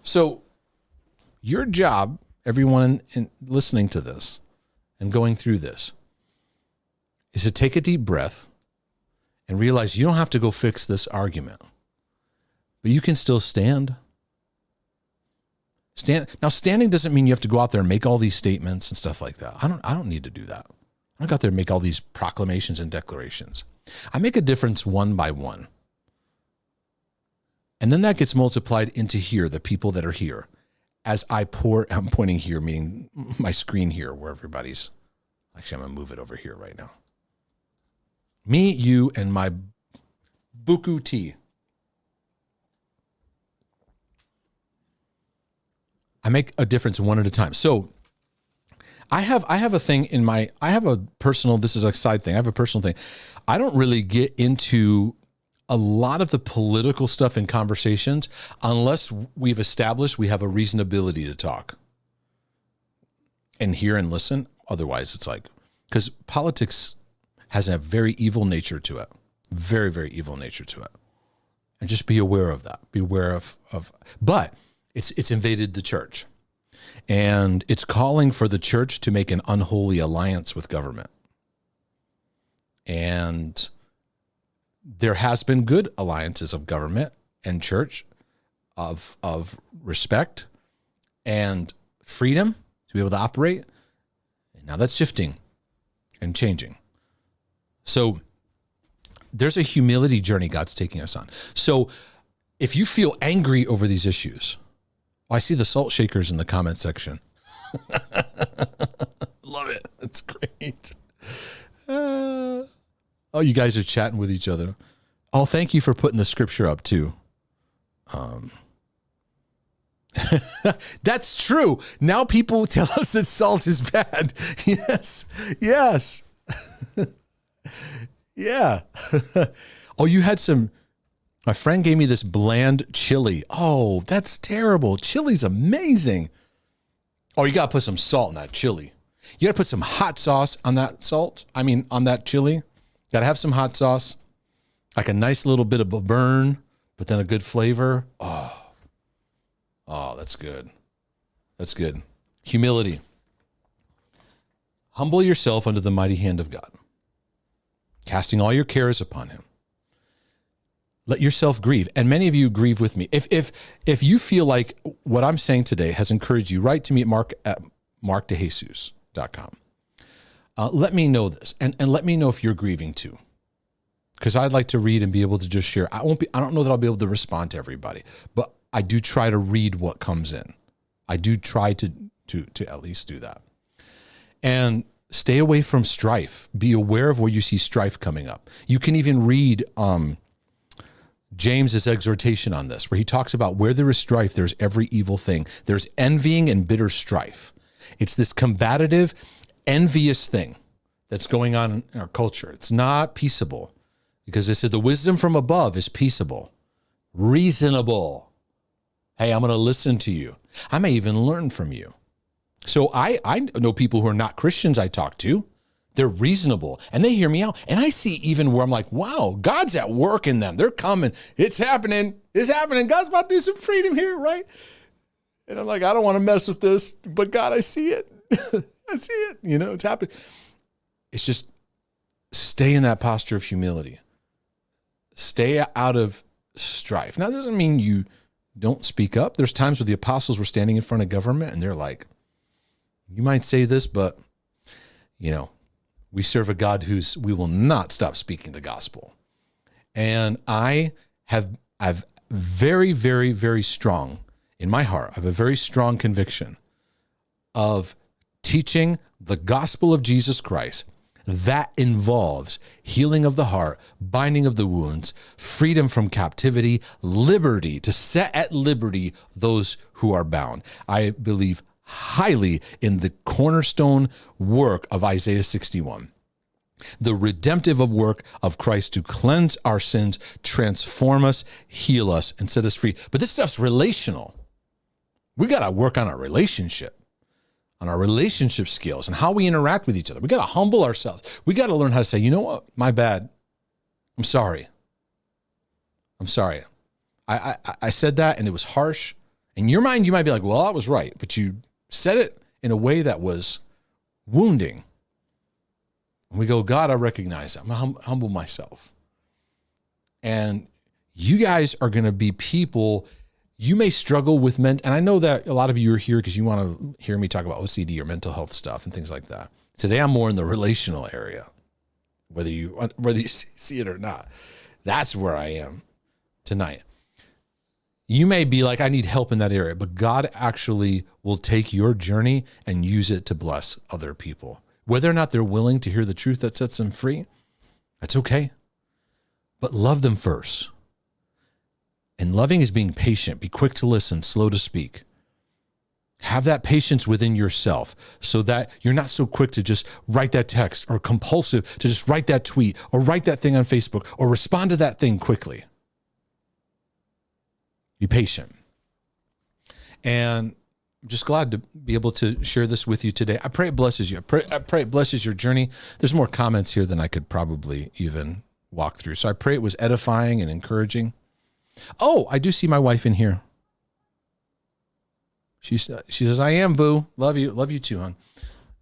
So your job, everyone in listening to this and going through this, is to take a deep breath and realize you don't have to go fix this argument, but you can still stand. Now, standing doesn't mean you have to go out there and make all these statements and stuff like that. I don't need to do that. I don't go out there and make all these proclamations and declarations. I make a difference one by one. And then that gets multiplied into here, the people that are here. As I'm pointing here, meaning my screen here where everybody's, actually I'm going to move it over here right now. Me, you, and my buku tea. I make a difference one at a time. So I have a thing I have a personal, this is a side thing. I have a personal thing. I don't really get into a lot of the political stuff in conversations unless we've established we have a reasonability to talk and hear and listen. Otherwise it's like, because politics has a very evil nature to it. Very, very evil nature to it. And just be aware of that. Be aware of but it's invaded the church. And it's calling for the church to make an unholy alliance with government. And there has been good alliances of government and church of respect and freedom to be able to operate. And now that's shifting and changing. So there's a humility journey God's taking us on. So if you feel angry over these issues, I see the salt shakers in the comment section. Love it. That's great. Oh, you guys are chatting with each other. Oh, thank you for putting the scripture up too. That's true. Now people tell us that salt is bad. Yes. Yes. Yeah. Oh, you had some, my friend gave me this bland chili. Oh, that's terrible. Chili's amazing. Oh, you got to put some salt in that chili. You got to put some hot sauce on that on that chili. Got to have some hot sauce, like a nice little bit of a burn, but then a good flavor. Oh, that's good. That's good. Humility. Humble yourself under the mighty hand of God, casting all your cares upon him. Let yourself grieve. And many of you grieve with me. If you feel like what I'm saying today has encouraged you, write to me at markdejesus.com. Let me know this and let me know if you're grieving too. Because I'd like to read and be able to just share. I don't know that I'll be able to respond to everybody, but I do try to read what comes in. I do try to at least do that. And stay away from strife. Be aware of where you see strife coming up. You can even read James's exhortation on this, where he talks about where there is strife, there's every evil thing. There's envying and bitter strife. It's this combative, envious thing that's going on in our culture. It's not peaceable, because they said the wisdom from above is peaceable, reasonable. Hey, I'm going to listen to you. I may even learn from you. So I know people who are not Christians I talk to, They're reasonable and they hear me out. And I see even where I'm like, wow, God's at work in them. They're coming. It's happening. It's happening. God's about to do some freedom here, right? And I'm like, I don't want to mess with this, but God, I see it. I see it. It's happening. It's just stay in that posture of humility. Stay out of strife. Now, that doesn't mean you don't speak up. There's times where the apostles were standing in front of government and they're like, you might say this, but, we serve a God we will not stop speaking the gospel. And I've very, very, very strong in my heart. I have a very strong conviction of teaching the gospel of Jesus Christ. That involves healing of the heart, binding of the wounds, freedom from captivity, liberty, to set at liberty those who are bound. I believe highly in the cornerstone work of Isaiah 61. The redemptive work of Christ to cleanse our sins, transform us, heal us, and set us free. But this stuff's relational. We got to work on our relationship skills and how we interact with each other. We got to humble ourselves. We got to learn how to say, you know what? My bad. I'm sorry. I said that and it was harsh. In your mind, you might be like, well, I was right. But you said it in a way that was wounding. And we go, God, I recognize that. I'm going to humble myself. And you guys are going to be people, you may struggle with and I know that a lot of you are here because you want to hear me talk about OCD or mental health stuff and things like that. Today, I'm more in the relational area, whether you see it or not. That's where I am tonight. You may be like, I need help in that area, but God actually will take your journey and use it to bless other people. Whether or not they're willing to hear the truth that sets them free, that's okay. But love them first. And loving is being patient. Be quick to listen, slow to speak. Have that patience within yourself so that you're not so quick to just write that text or compulsive to just write that tweet or write that thing on Facebook or respond to that thing quickly. Be patient. And I'm just glad to be able to share this with you today. I pray it blesses you. I pray it blesses your journey. There's more comments here than I could probably even walk through. So I pray it was edifying and encouraging. Oh, I do see my wife in here. She says, I am, boo. Love you. Love you too, hon.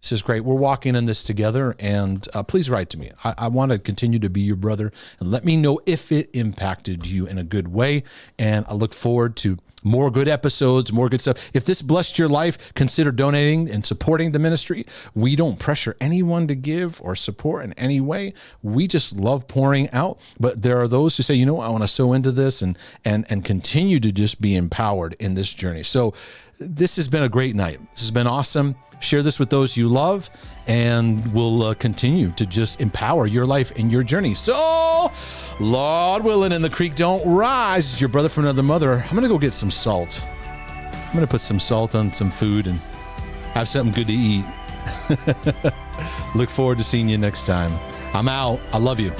This is great. We're walking in this together, and please write to me. I want to continue to be your brother, and let me know if it impacted you in a good way. And I look forward to more good episodes, more good stuff. If this blessed your life, consider donating and supporting the ministry. We don't pressure anyone to give or support in any way. We just love pouring out. But there are those who say, you know what, I want to sow into this and continue to just be empowered in this journey. So this has been a great night. This has been awesome. Share this with those you love, and we'll continue to just empower your life and your journey. So, Lord willing, and the creek don't rise. It's your brother from another mother. I'm going to go get some salt. I'm going to put some salt on some food and have something good to eat. Look forward to seeing you next time. I'm out. I love you.